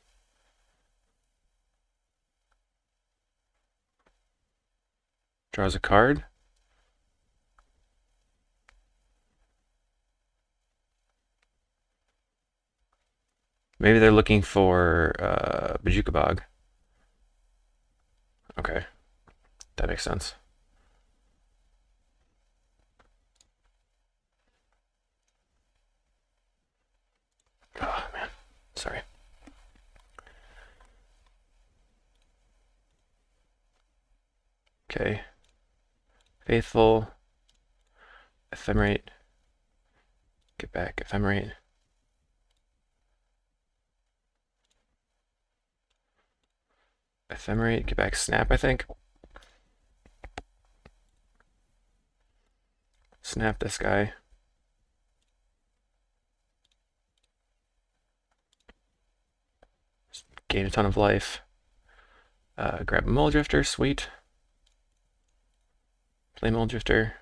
Draws a card. Maybe they're looking for Bajuka Bog. Okay, that makes sense. Oh man, sorry. Okay. Faithful. Ephemerate. Get back Ephemerate. Ephemerate, get back Snap, I think. Snap this guy. Gain a ton of life. Grab a Mulldrifter, sweet. Play Mulldrifter.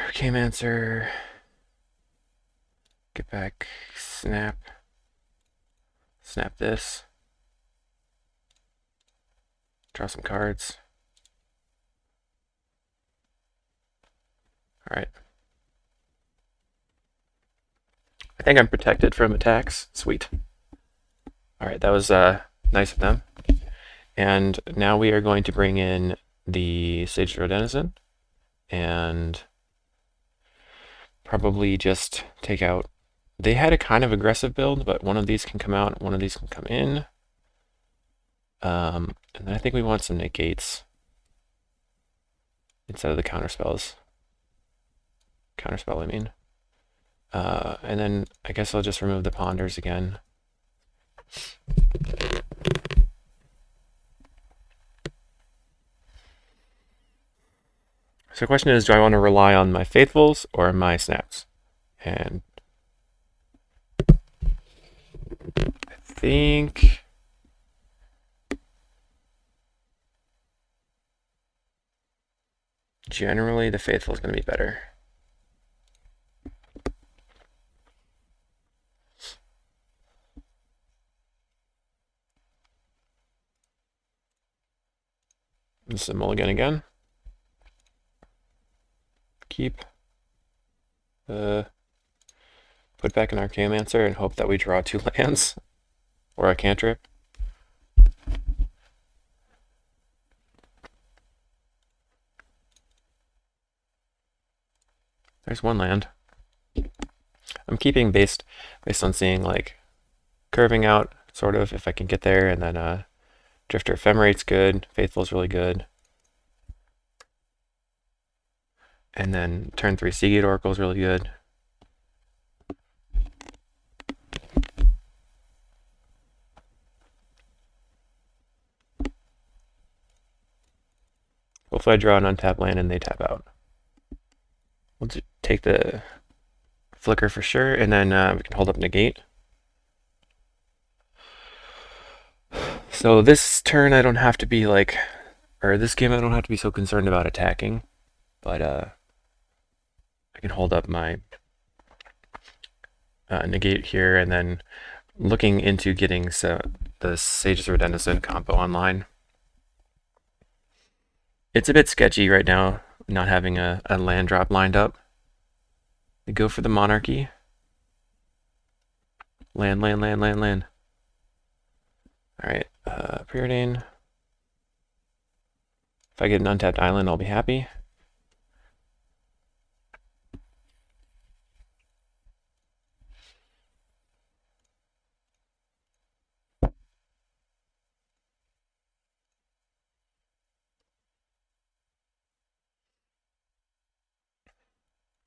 Archaeomancer. Get back, Snap. Snap this. Draw some cards. Alright. I think I'm protected from attacks. Sweet. Alright, that was nice of them. And now we are going to bring in the Sage Denizen and probably just take out. They had a kind of aggressive build, but one of these can come out, one of these can come in. And then I think we want some negates instead of the counterspells. Counterspell, I mean. And then I guess I'll just remove the ponders again. So the question is, do I want to rely on my faithfuls or my snaps? And I think generally the faithful is going to be better. This is a mulligan again. Keep. Put back an Archaeomancer and hope that we draw 2 lands. Or a cantrip. There's 1 land. I'm keeping based on seeing like curving out, sort of, if I can get there, and then Drifter Ephemerate's good, Faithful's really good. And then turn 3 Seagate Oracle's really good. Hopefully I draw an untapped land and they tap out. We'll take the flicker for sure, and then we can hold up Negate. So this turn I don't have to be like, or this game I don't have to be so concerned about attacking, but I can hold up my Negate here, and then looking into getting the Sage's Denizen combo online. It's a bit sketchy right now, not having a land drop lined up. They go for the Monarchy. Land. Alright, Preordain. If I get an untapped island, I'll be happy.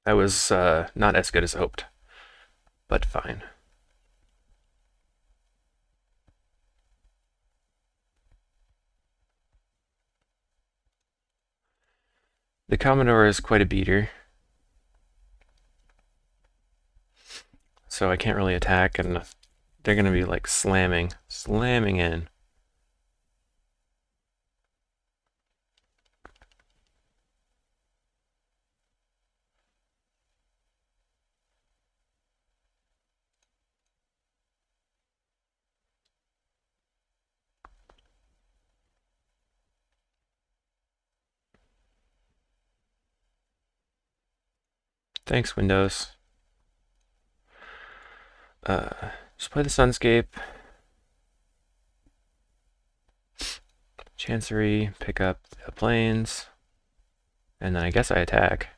That was not as good as hoped, but fine. The Commodore is quite a beater, so I can't really attack, and they're going to be like slamming in. Thanks, Windows. Just play the Sunscape. Chancery, pick up the planes, and then I guess I attack.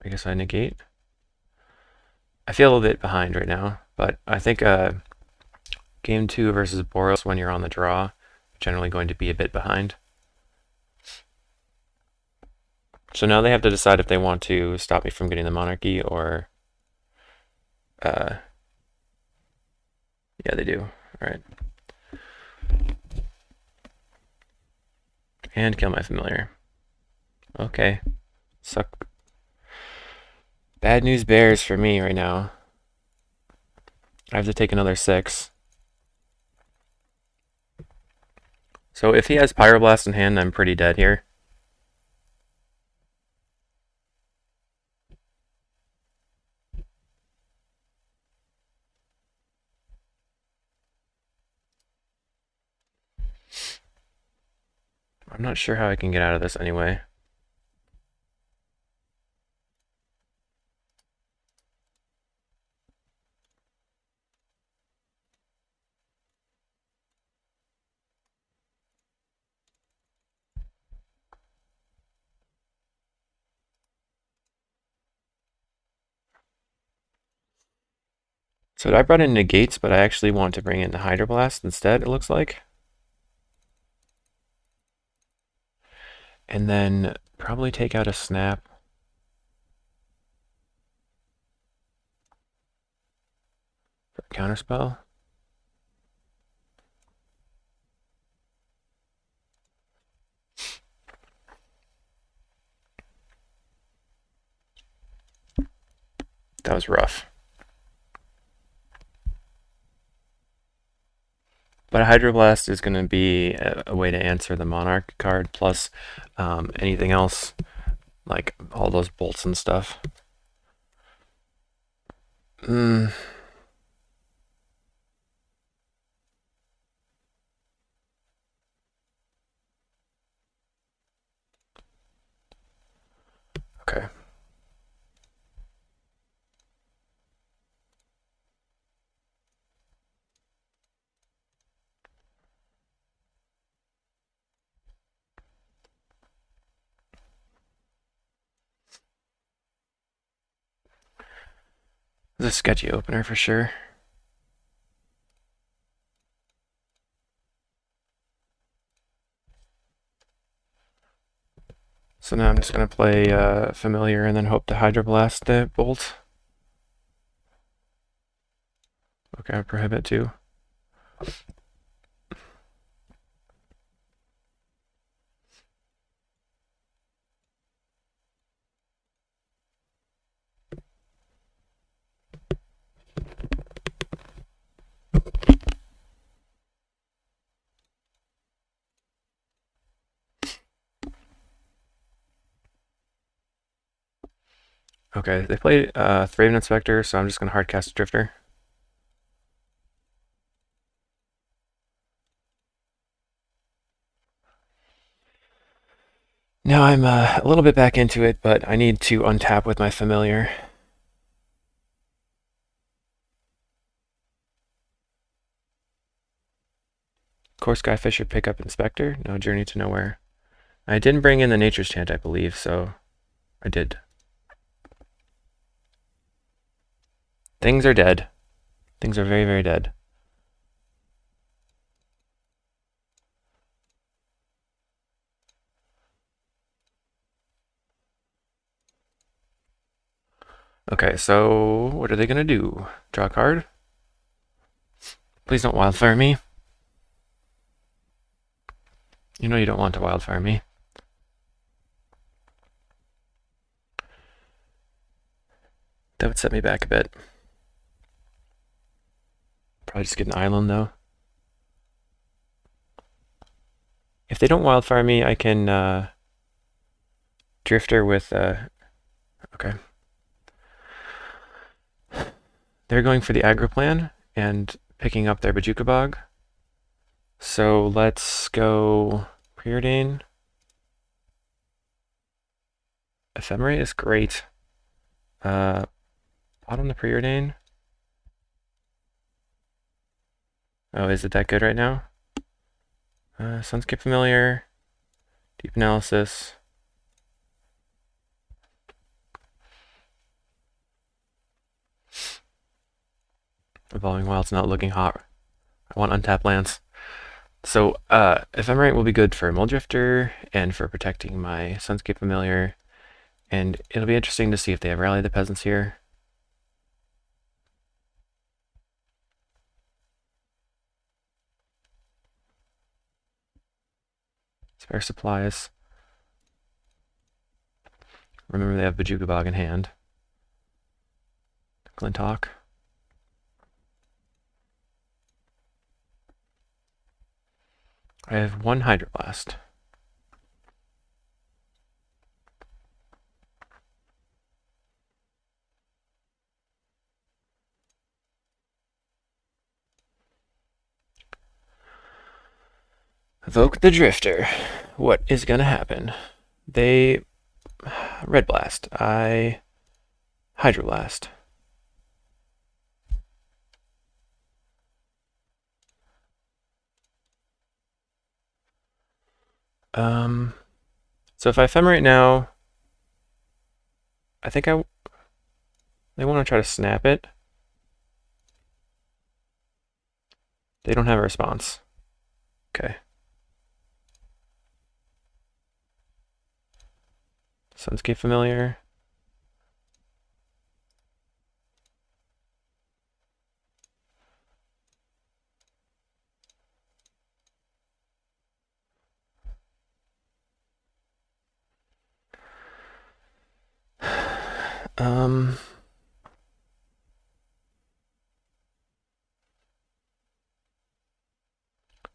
I guess I negate. I feel a little bit behind right now, but I think Game 2 versus Boros, when you're on the draw, you're generally going to be a bit behind. So now they have to decide if they want to stop me from getting the monarchy or... yeah, they do. Alright. And kill my familiar. Okay. Suck. Bad news bears for me right now. I have to take another 6. So if he has Pyroblast in hand, I'm pretty dead here. I'm not sure how I can get out of this anyway. So I brought in Negates, but I actually want to bring in the Hydroblast instead, it looks like. And then probably take out a Snap. For a Counterspell. That was rough. But a Hydroblast is going to be a way to answer the Monarch card, plus anything else, like all those bolts and stuff. Okay. This is a sketchy opener for sure. So now I'm just going to play Familiar and then hope to Hydroblast the bolt. Okay, I Prohibit too. Okay, they played Thraven Inspector, so I'm just going to hardcast Drifter. Now I'm a little bit back into it, but I need to untap with my Familiar. Core Skyfisher, pick up Inspector, no Journey to Nowhere. I didn't bring in the Nature's Chant, I believe, so I did. Things are dead. Things are very, very dead. Okay, so what are they going to do? Draw a card? Please don't Wildfire me. You know you don't want to Wildfire me. That would set me back a bit. Probably just get an island, though. If they don't Wildfire me, I can Drifter with... okay. They're going for the aggro plan and picking up their Bajuka Bog. So let's go Preordain. Ephemerate is great. Bottom the Preordain. Oh, is it that good right now? Sunscape Familiar. Deep Analysis. Evolving Wild's not looking hot. I want untapped lands. So Ephemerate will be good for Mulldrifter and for protecting my Sunscape Familiar. And it'll be interesting to see if they have Rally the Peasants here. Spare supplies. Remember they have Bojuka Bog in hand. Glinthawk. I have one Hydroblast. Evoke the Drifter. What is gonna happen? They Red Blast. I Hydroblast. So if I Ephemerate now, I think they want to try to snap it. They don't have a response. Okay. Sunscape Familiar.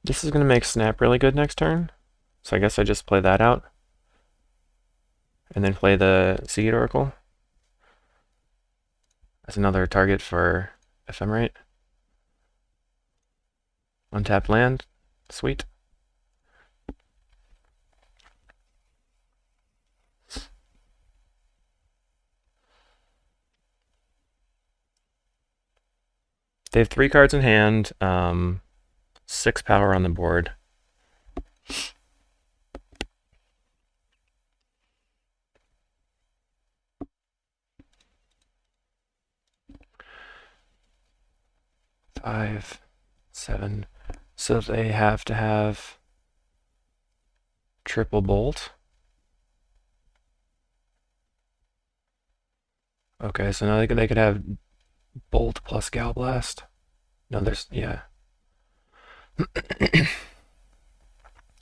This is going to make Snap really good next turn. So I guess I just play that out. And then play the Seagate Oracle as another target for Ephemerate. Untapped land. Sweet. They have 3 cards in hand, 6 power on the board. Five, 7. So they have to have triple bolt. Okay, so now they could have bolt plus Galblast. No, there's, yeah.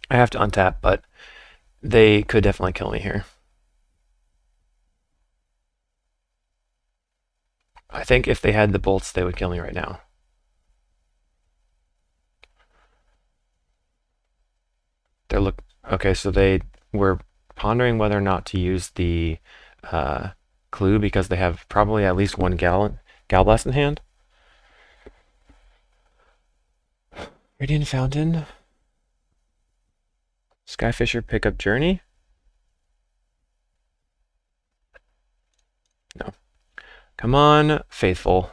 I have to untap, but they could definitely kill me here. I think if they had the bolts, they would kill me right now. Okay, so they were pondering whether or not to use the clue because they have probably at least one Galblast in hand. Radiant Fountain. Skyfisher Pickup Journey. No. Come on, Faithful.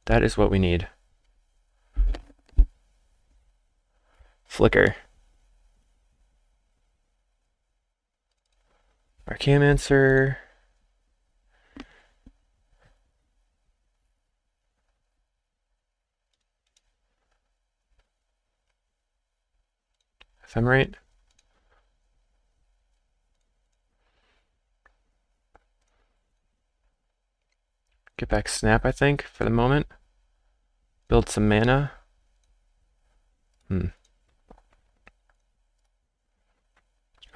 That is what we need. Flicker. Archaeomancer. Ephemerate. Get back Snap, I think, for the moment. Build some mana.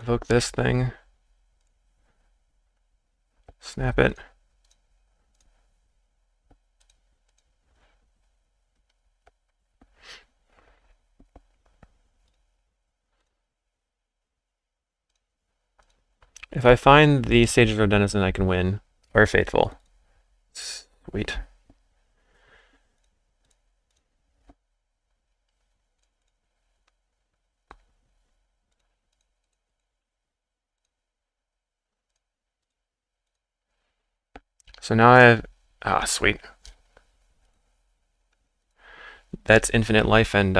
Evoke this thing. Snap it. If I find the Sages of Denizen, I can win. Or Faithful. Sweet. So now I have... Ah, sweet. That's infinite life, and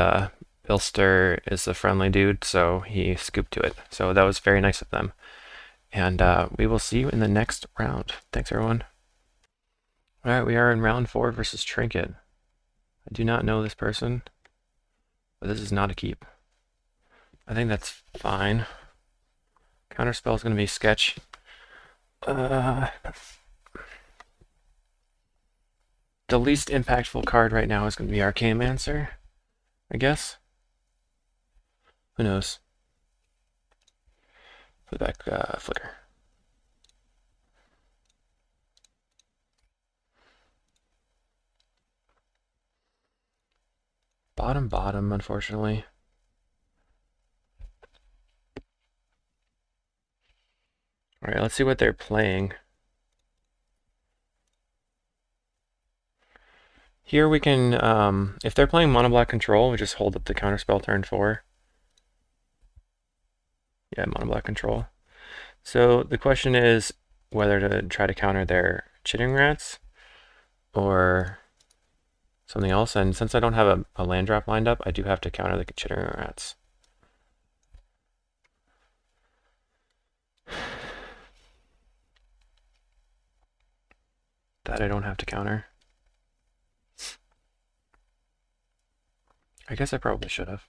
Bilster is a friendly dude, so he scooped to it. So that was very nice of them. And we will see you in the next round. Thanks, everyone. Alright, we are in round 4 versus Trinket. I do not know this person, but this is not a keep. I think that's fine. Counterspell is going to be sketch. The least impactful card right now is going to be Archaeomancer, I guess. Who knows? Put back Flicker. Bottom, unfortunately. Alright, let's see what they're playing. Here we can, if they're playing mono black control, we just hold up the counterspell turn 4. Yeah, mono black control. So the question is whether to try to counter their chittering rats or something else. And since I don't have a land drop lined up, I do have to counter the chittering rats. That I don't have to counter. I guess I probably should have.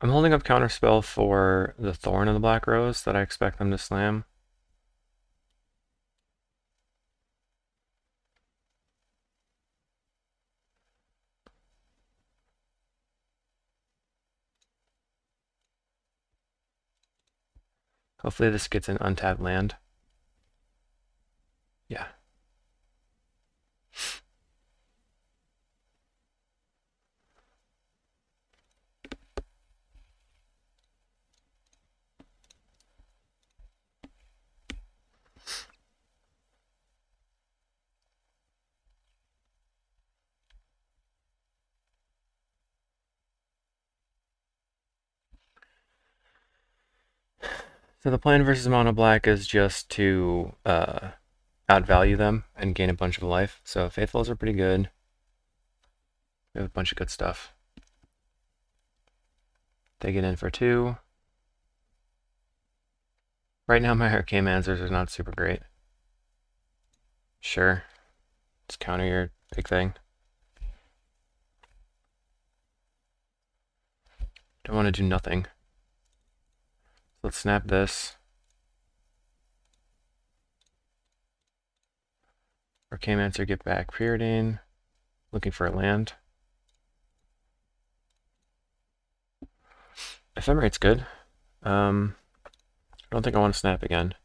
I'm holding up Counterspell for the Thorn of the Black Rose that I expect them to slam. Hopefully this gets an untapped land. Yeah. So the plan versus mono black is just to outvalue them and gain a bunch of life. So Faithfuls are pretty good. We have a bunch of good stuff. They get in for 2. Right now my Archaeomancers are not super great. Sure. Just counter your big thing. Don't want to do nothing. Let's snap this. Archaeomancer, get back Preordain. Looking for a land. Ephemerate's good. I don't think I want to snap again.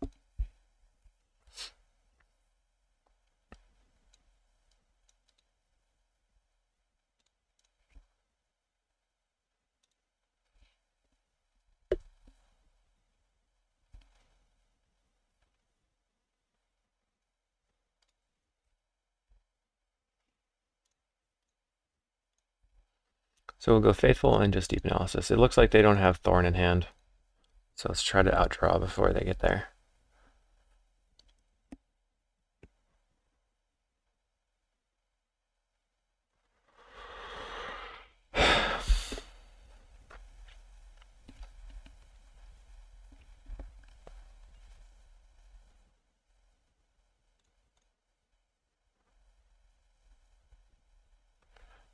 So we'll go Faithful and just Deep Analysis. It looks like they don't have Thorn in hand. So let's try to outdraw before they get there.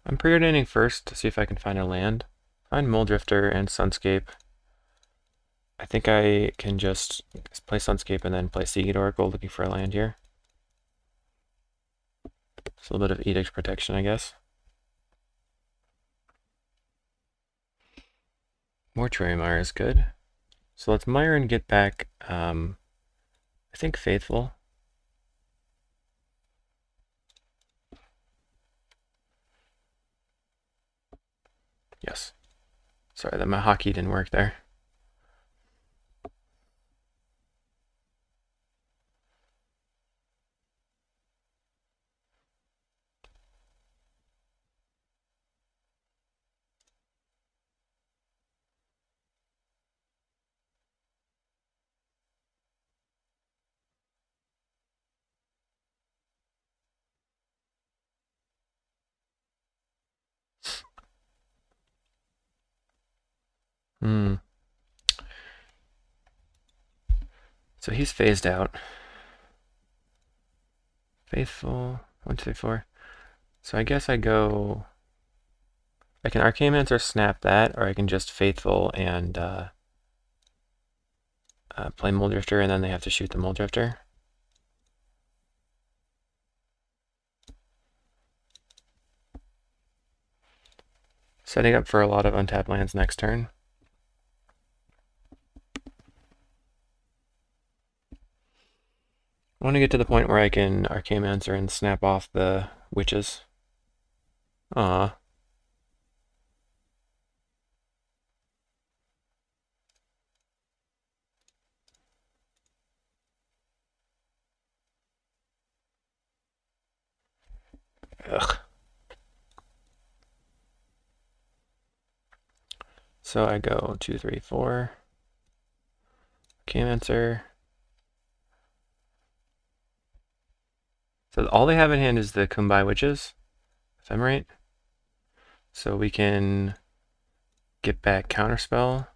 I'm preordaining first to see if I can find a land. Find Mulldrifter and Sunscape. I think I can just play Sunscape and then play Seagate Oracle looking for a land here. It's a little bit of Edict protection, I guess. Mortuary Mire is good. So let's Mire and get back, I think Faithful. Yes. Sorry that my hockey didn't work there. Hmm. So he's phased out. Faithful. 1, 2, 3, 4. So I guess I go. I can Archaeomancer snap that, or I can just Faithful and play Mulldrifter, and then they have to shoot the Mulldrifter. Setting up for a lot of untapped lands next turn. I want to get to the point where I can Archaeomancer and snap off the witches. Aww. Ugh. So I go 2, 3, 4. Archaeomancer. So all they have in hand is the Kumbai Witches, Ephemerate. So we can get back Counterspell.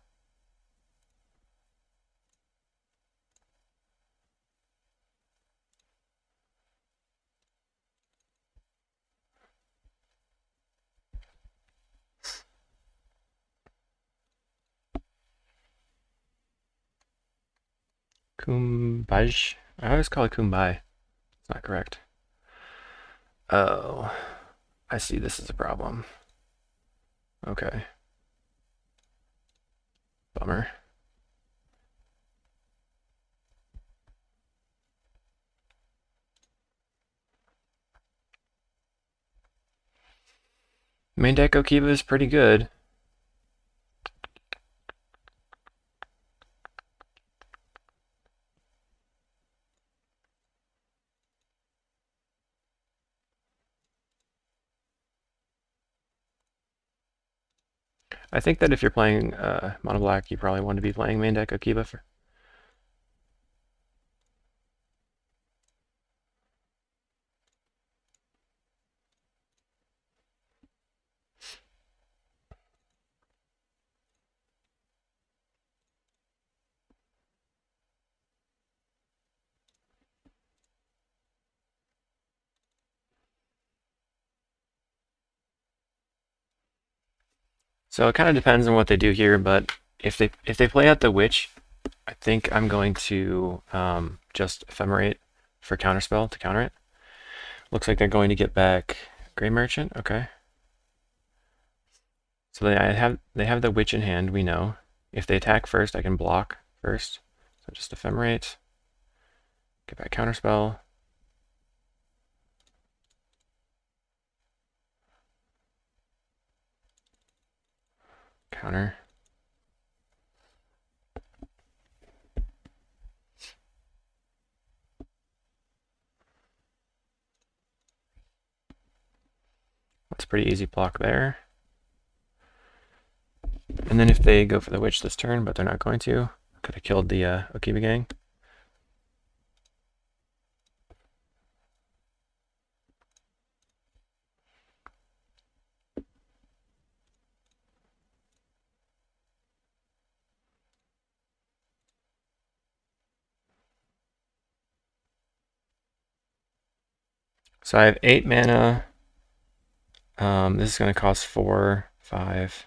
Kumbaj. I always call it Kumbai. It's not correct. Oh, I see this is a problem. Okay. Bummer. Main deck Okiba is pretty good. I think that if you're playing Mono Black, you probably want to be playing main deck Okiba for. So it kind of depends on what they do here, but if they play out the witch, I think I'm going to just Ephemerate for Counterspell to counter it. Looks like they're going to get back Grey Merchant. Okay. So they have the witch in hand. We know. If they attack first, I can block first. So just Ephemerate. Get back Counterspell. Counter. That's a pretty easy block there. And then if they go for the witch this turn, but they're not going to, could have killed the Okiba gang. So I have 8 mana. This is going to cost 4, 5.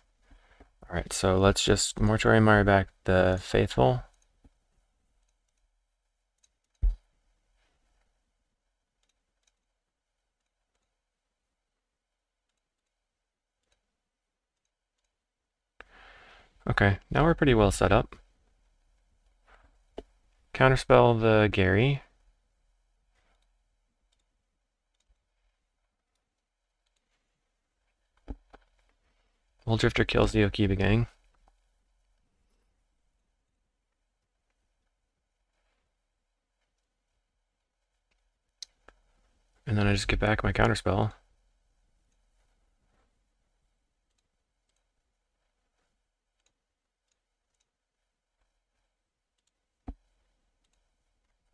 Alright, so let's just Mortuary Mire back the Faithful. Okay, now we're pretty well set up. Counterspell the Gary. Mulldrifter kills the Okiba gang. And then I just get back my Counterspell.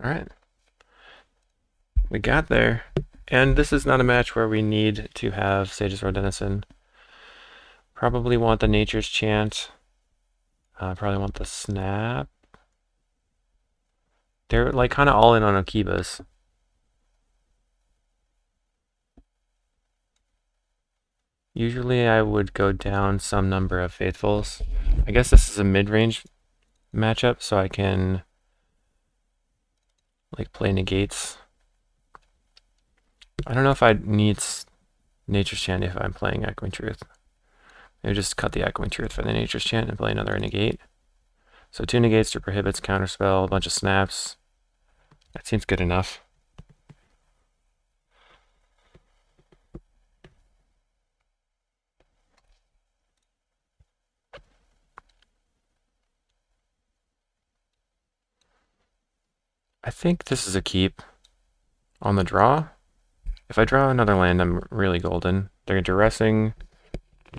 Alright. We got there. And this is not a match where we need to have Sage's Road Denizen. Probably want the Nature's Chant. I probably want the snap. They're like kind of all in on Okibas. Usually I would go down some number of faithfuls. I guess this is a mid-range matchup, so I can like play negates. I don't know if I need Nature's Chant if I'm playing Echoing Truth. Maybe just cut the Echoing Truth for the Nature's Chant and play another negate. So 2 negates to prohibits, counterspell, a bunch of snaps. That seems good enough. I think this is a keep on the draw. If I draw another land, I'm really golden. They're duressing,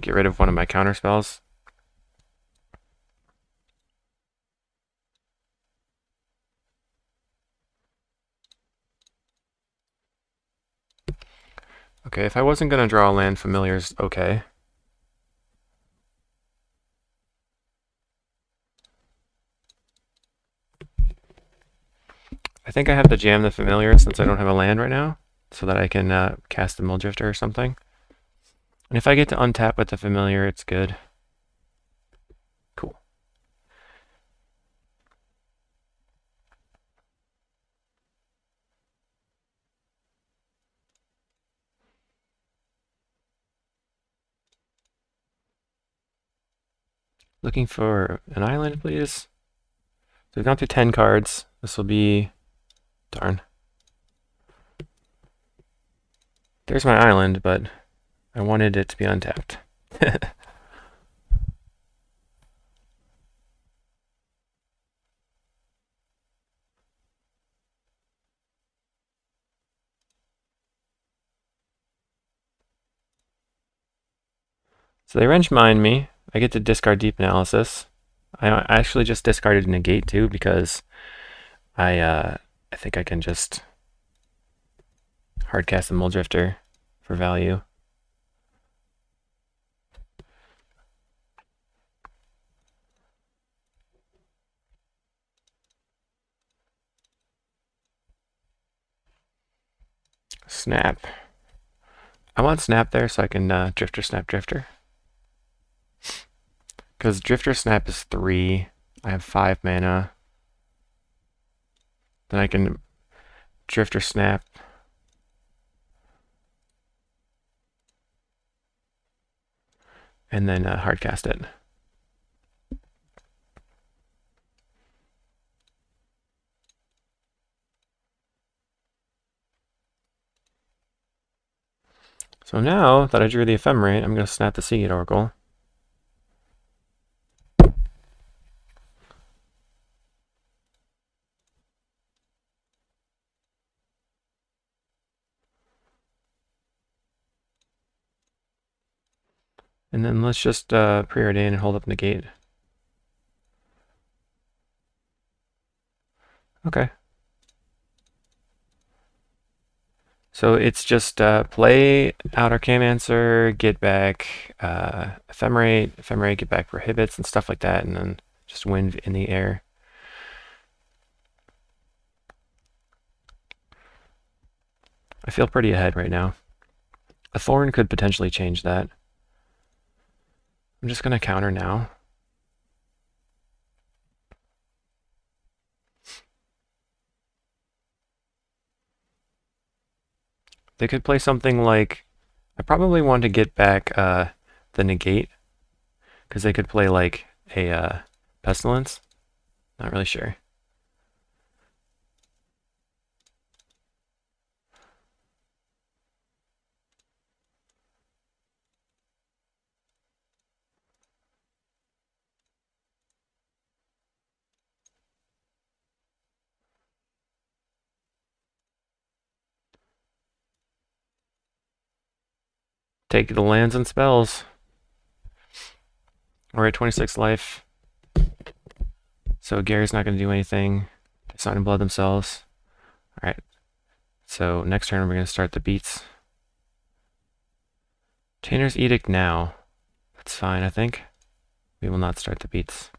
get rid of one of my counterspells. Okay, if I wasn't going to draw a land, Familiar's okay. I think I have to jam the Familiar since I don't have a land right now, so that I can cast the Mulldrifter or something. And if I get to untap with the Familiar, it's good. Cool. Looking for an island, please. So we've gone through 10 cards. This will be... darn. There's my island, but I wanted it to be untapped. So they wrench mine me. I get to discard Deep Analysis. I actually just discarded Negate too because I think I can just hardcast the Mulldrifter for value. Snap. I want Snap there so I can Drifter, Snap, Drifter. Because Drifter Snap is 3. I have 5 mana. Then I can Drifter Snap. And then hardcast it. So now that I drew the Ephemerate, I'm going to snap the Seagate Oracle. And then let's just Preordain and hold up Negate. Okay. So it's just play out Archaeomancer, get back Ephemerate, get back Prohibits and stuff like that, and then just win in the air. I feel pretty ahead right now. A Thorn could potentially change that. I'm just going to counter now. They could play something like... I probably want to get back the Negate, because they could play like a Pestilence. Not really sure. Take the lands and spells. We're at 26 life. So Gary's not going to do anything. It's not going to blood themselves. Alright. So next turn we're going to start the beats. Chainer's Edict now. That's fine, I think. We will not start the beats.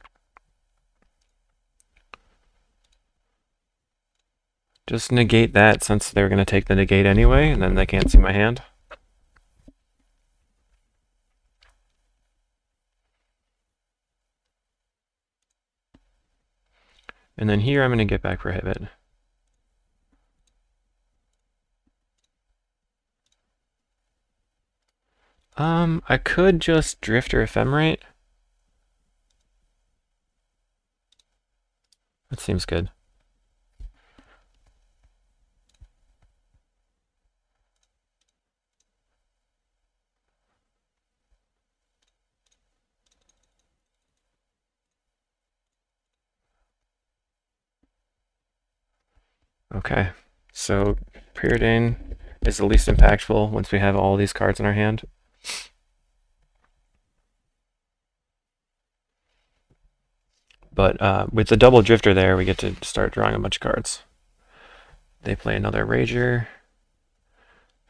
Just negate that since they're going to take the negate anyway, and then they can't see my hand. And then here I'm going to get back Prohibit. I could just Drifter Ephemerate. That seems good. Okay, so Preordain is the least impactful once we have all these cards in our hand. But with the double Drifter there, we get to start drawing a bunch of cards. They play another Rager.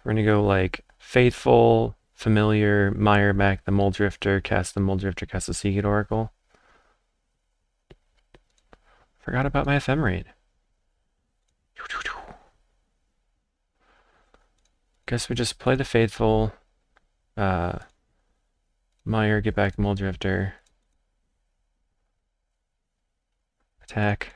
We're going to go like Faithful, Familiar, Mire back the Mulldrifter, cast the Mulldrifter, cast the Seagate Oracle. Forgot about my Ephemerate. Guess we just play the Faithful, Mire, get back Mulldrifter, attack.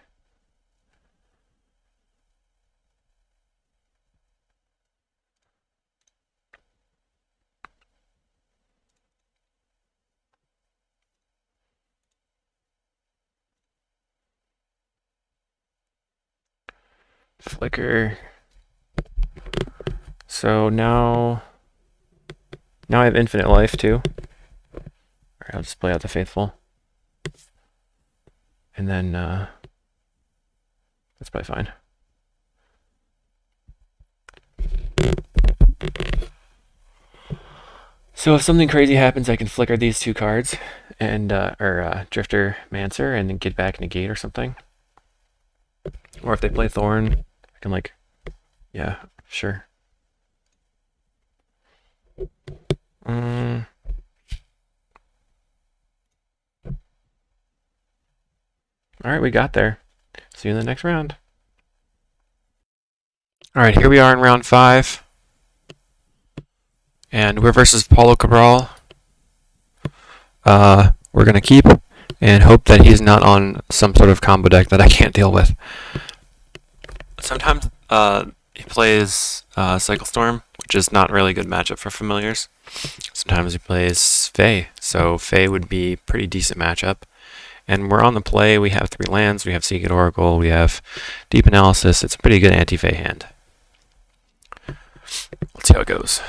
Flicker. So now I have infinite life too. Alright, I'll just play out the Faithful. And then that's probably fine. So if something crazy happens, I can flicker these two cards and or Drifter Mancer and then get back Negate or something. Or if they play Thorn, I can like, yeah, sure. Alright, we got there. See you in the next round. Alright, here we are in round 5. And we're versus Paulo Cabral. We're going to keep and hope that he's not on some sort of combo deck that I can't deal with. Sometimes he plays Cycle Storm, which is not really a good matchup for familiars. Sometimes he plays Fae, so Fae would be a pretty decent matchup. And we're on the play. We have 3 lands. We have Seagate Oracle. We have Deep Analysis. It's a pretty good anti-Fae hand. Let's see how it goes.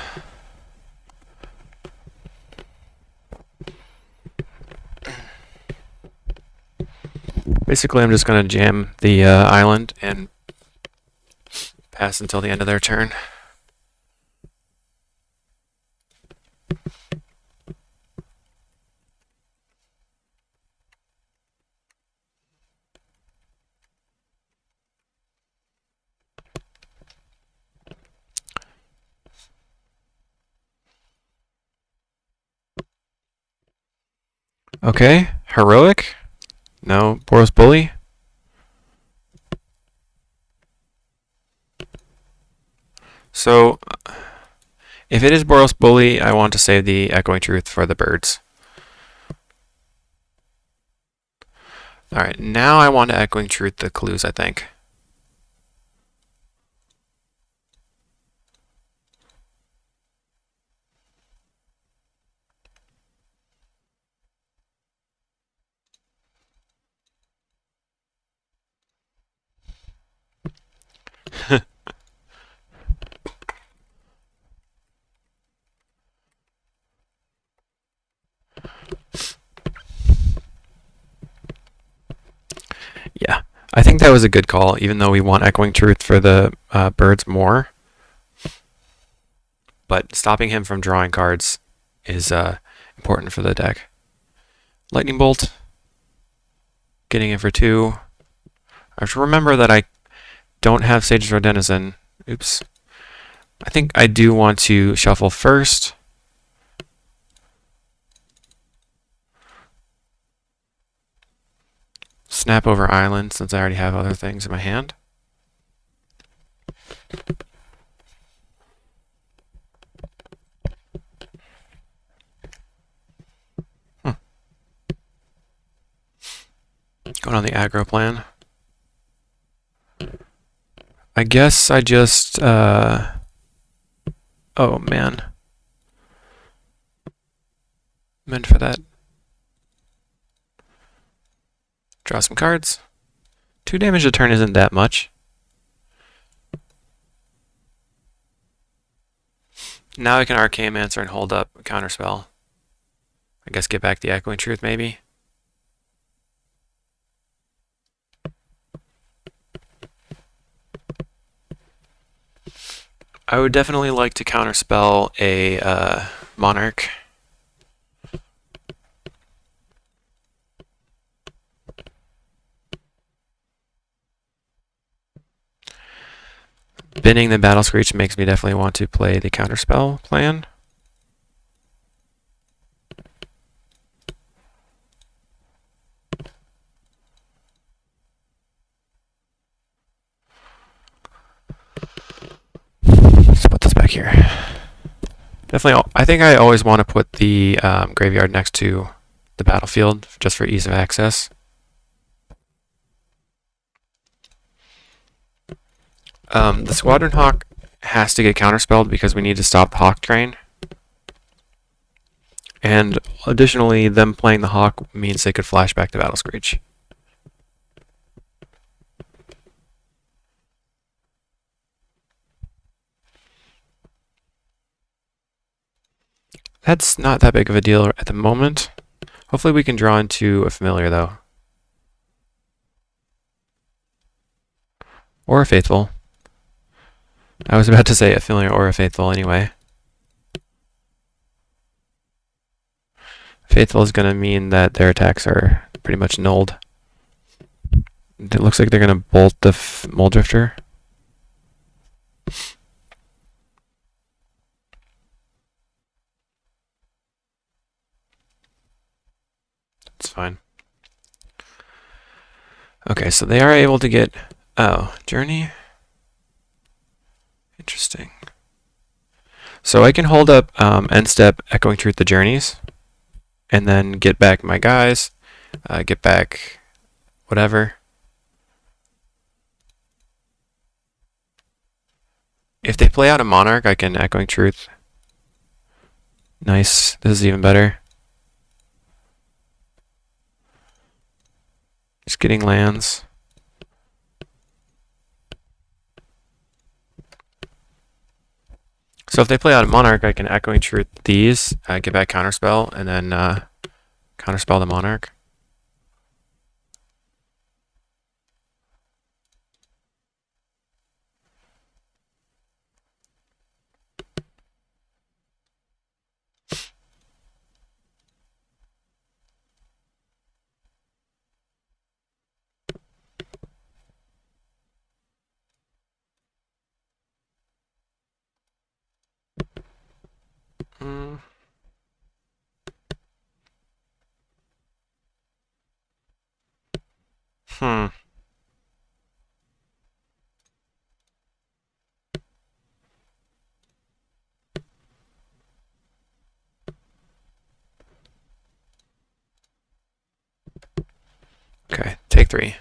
Basically, I'm just going to jam the island and pass until the end of their turn. Okay, Heroic? No, Boros Bully? So, if it is Boros Bully, I want to save the Echoing Truth for the birds. Alright, now I want to Echoing Truth the clues, I think. Yeah, I think that was a good call, even though we want Echoing Truth for the birds more. But stopping him from drawing cards is important for the deck. Lightning Bolt. Getting it for 2. I have to remember that I don't have Sage's Row Denizen. Oops. I think I do want to shuffle first. Snap over Island, since I already have other things in my hand. Going on the aggro plan. I guess I just, oh man. Meant for that. Draw some cards. 2 damage a turn isn't that much. Now I can Archaeomancer and hold up a Counterspell. I guess get back the Echoing Truth, maybe. I would definitely like to Counterspell a Monarch. Binning the Battle Screech makes me definitely want to play the Counterspell plan. Let's put this back here. Definitely, I think I always want to put the graveyard next to the battlefield just for ease of access. The Squadron Hawk has to get counterspelled because we need to stop the Hawk train. And additionally, them playing the Hawk means they could flash back to Battle Screech. That's not that big of a deal at the moment. Hopefully we can draw into a Familiar, though. Or a Faithful. I was about to say a Familiar or a Faithful anyway. Faithful is going to mean that their attacks are pretty much nulled. It looks like they're going to bolt the Mulldrifter. It's fine. Okay, so they are able to get... Oh, Journey? Interesting. So I can hold up end step, Echoing Truth the Journeys, and then get back my guys, get back whatever. If they play out a Monarch, I can Echoing Truth. Nice. This is even better. Just getting lands. So if they play out a Monarch, I can Echoing Truth these, get back Counterspell, and then Counterspell the Monarch. Hmm. Okay, take 3.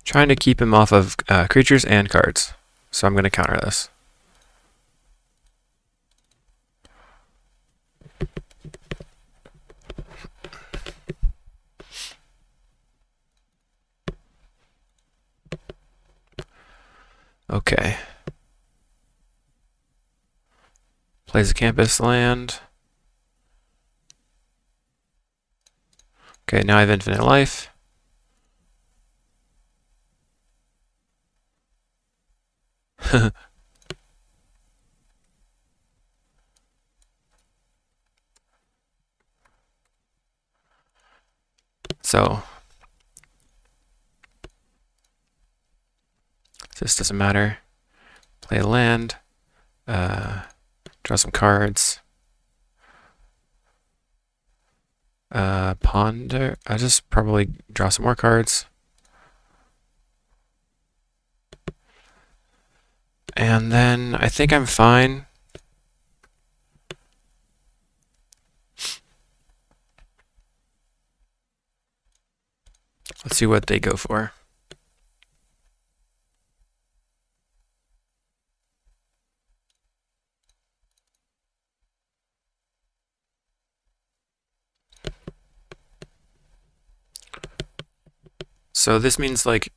Trying to keep him off of creatures and cards. So I'm going to counter this. Okay. Plays a campus land. Okay, now I have infinite life. So this doesn't matter. Play a land, draw some cards, ponder. I'll just probably draw some more cards. And then I think I'm fine. Let's see what they go for. So this means like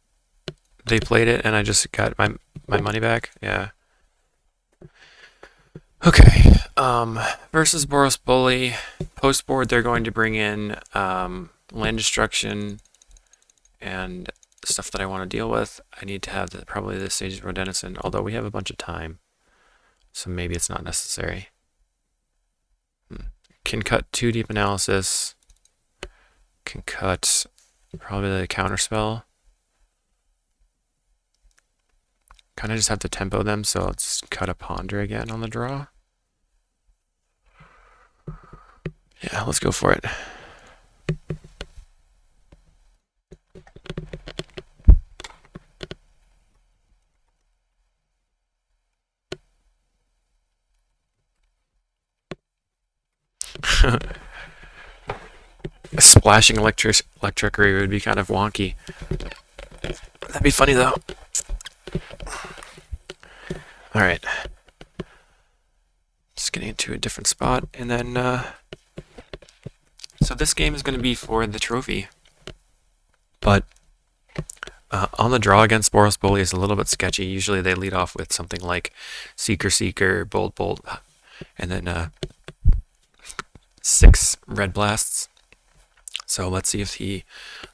they played it and I just got my money back. Yeah. Okay. Versus Boros Bully. Post board they're going to bring in land destruction and stuff that I want to deal with. I need to have probably the Sage's Denizen, although we have a bunch of time. So maybe it's not necessary. Can cut 2 deep analysis. Can cut probably the Counterspell. Kind of just have to tempo them, so let's cut a Ponder again on the draw. Yeah, let's go for it. Splashing electricity would be kind of wonky. That'd be funny though. Alright. Just getting into a different spot, and then so this game is going to be for the trophy. But on the draw against Boros Bully is a little bit sketchy. Usually they lead off with something like Seeker Seeker, Bolt Bolt, and then 6 Red Blasts. So let's see if he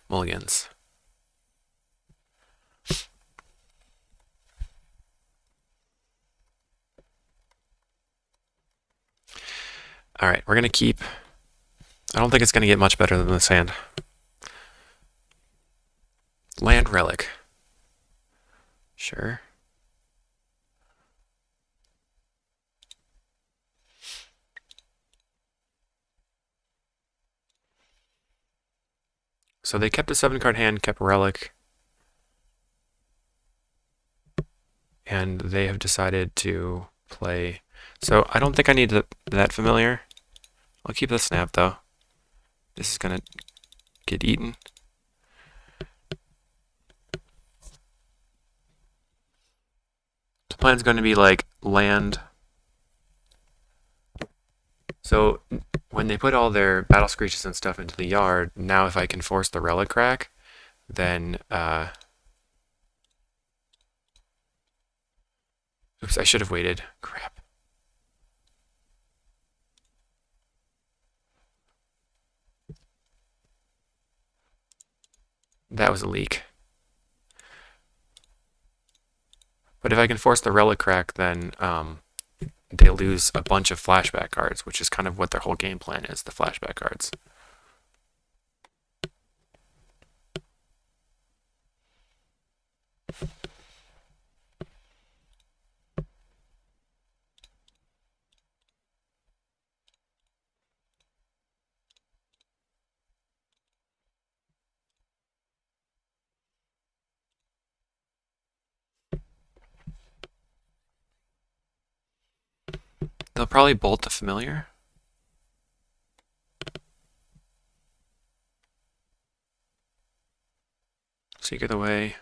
mulligans. Alright, we're going to keep. I don't think it's going to get much better than this hand. Land Relic. Sure. So they kept a 7-card hand, kept a Relic. And they have decided to play. So I don't think I need that Familiar. I'll keep the Snap though. This is going to get eaten. The plan's going to be like land. So when they put all their Battle Screeches and stuff into the yard, now if I can force the Relic Crack, then oops, I should have waited. Crap. That was a leak. But if I can force the Relic Crack, then they lose a bunch of flashback cards, which is kind of what their whole game plan is, the flashback cards. They'll probably bolt the Familiar. Seeker the Way.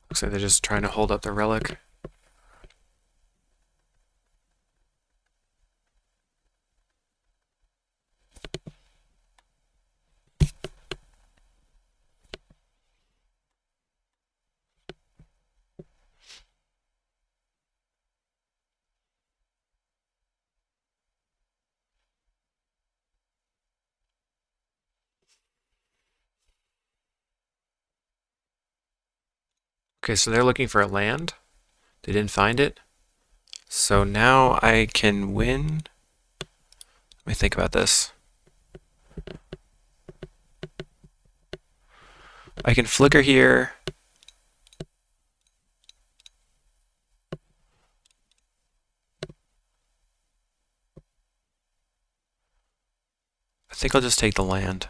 Looks like they're just trying to hold up the Relic. Okay, so they're looking for a land. They didn't find it. So now I can win. Let me think about this. I can flicker here. I think I'll just take the land.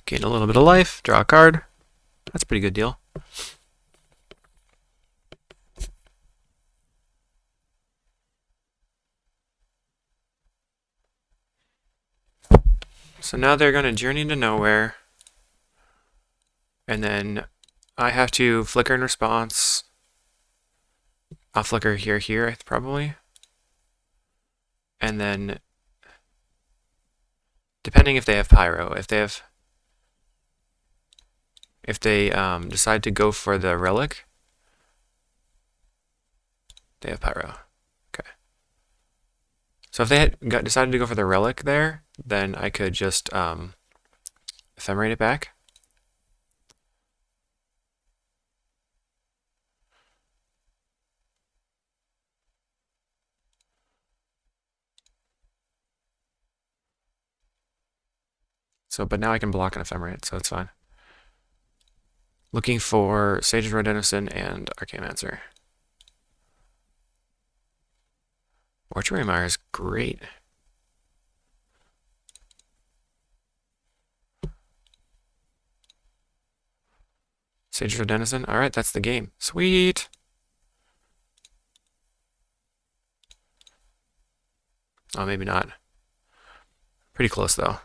Gain a little bit of life, draw a card. That's a pretty good deal. So now they're going to journey into nowhere. And then I have to flicker in response. I'll flicker here, probably. And then, depending if they have pyro, if they decide to go for the relic, they have pyro. Okay. So if they had decided to go for the relic there, then I could just ephemerate it back. So, but now I can block an ephemerate, so it's fine. Looking for Sage's Road Denizen and Archaeomancer. Mortuary Mire is great. Sage's Road Denizen. Alright, that's the game. Sweet! Oh, maybe not. Pretty close, though.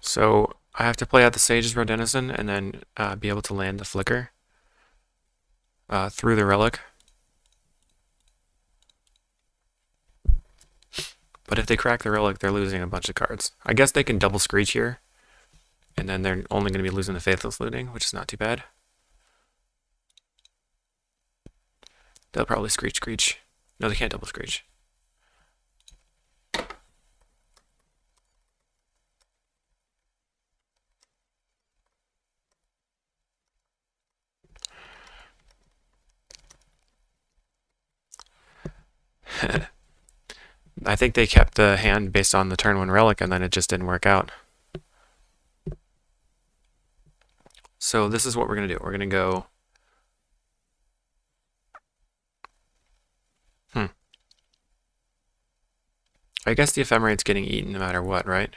So I have to play out the Sage's Road Denizen and then be able to land the flicker through the relic. But if they crack the relic, they're losing a bunch of cards. I guess they can double Screech here, and then they're only going to be losing the Faithless Looting, which is not too bad. They'll probably Screech. No, they can't double Screech. I think they kept the hand based on the turn 1 relic, and then it just didn't work out. So this is what we're going to do. We're going to go... I guess the Ephemerate's getting eaten no matter what, right?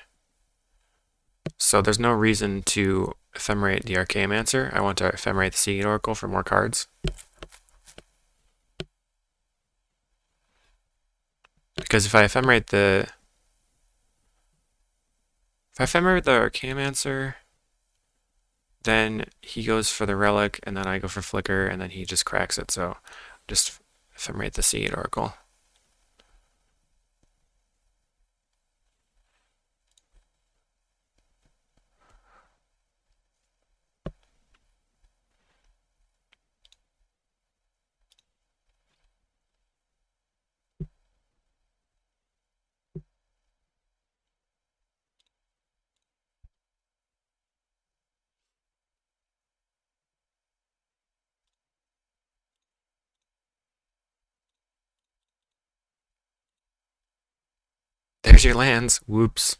So there's no reason to Ephemerate the Archaeomancer. I want to Ephemerate the Seagate Oracle for more cards. Because if I Ephemerate the Archaeomancer, then he goes for the relic, and then I go for flicker, and then he just cracks it. So just Ephemerate the Seagate Oracle. There's your lands. Whoops.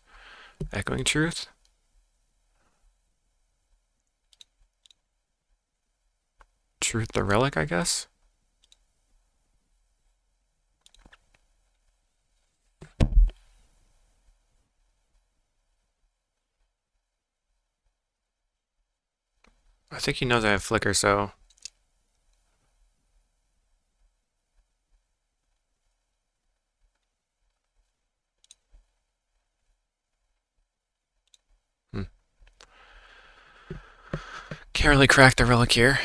Echoing Truth. Truth the Relic, I guess. I think he knows I have Flicker, so... Can't really crack the Relic here.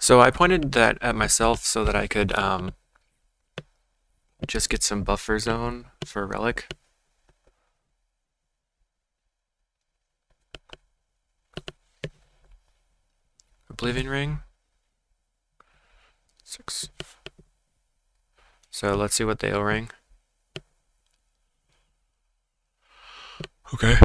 So I pointed that at myself so that I could just get some buffer zone for Relic. Oblivion Ring. 6. So let's see what they O-ring. Okay.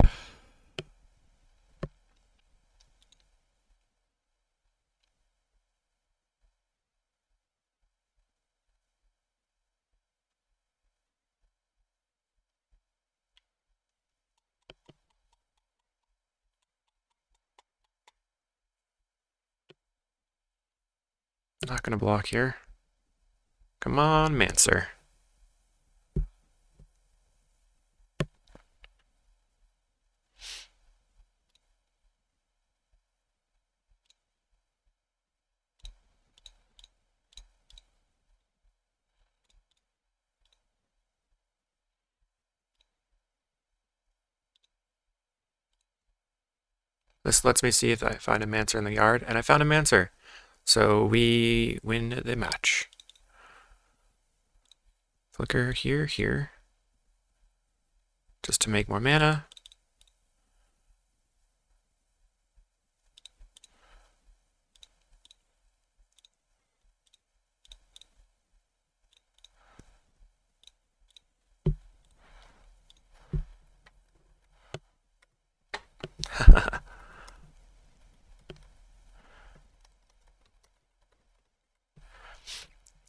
Not gonna block here. Come on, Mancer. This lets me see if I find a Mancer in the yard, and I found a Mancer. So we win the match. Flicker here, here. Just to make more mana.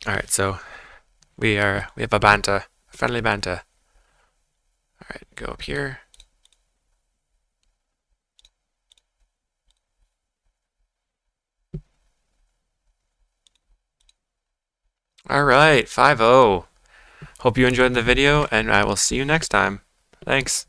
Alright, so we have a Banta, a friendly Banta. Alright, go up here. Alright, 5-0. Hope you enjoyed the video, and I will see you next time. Thanks.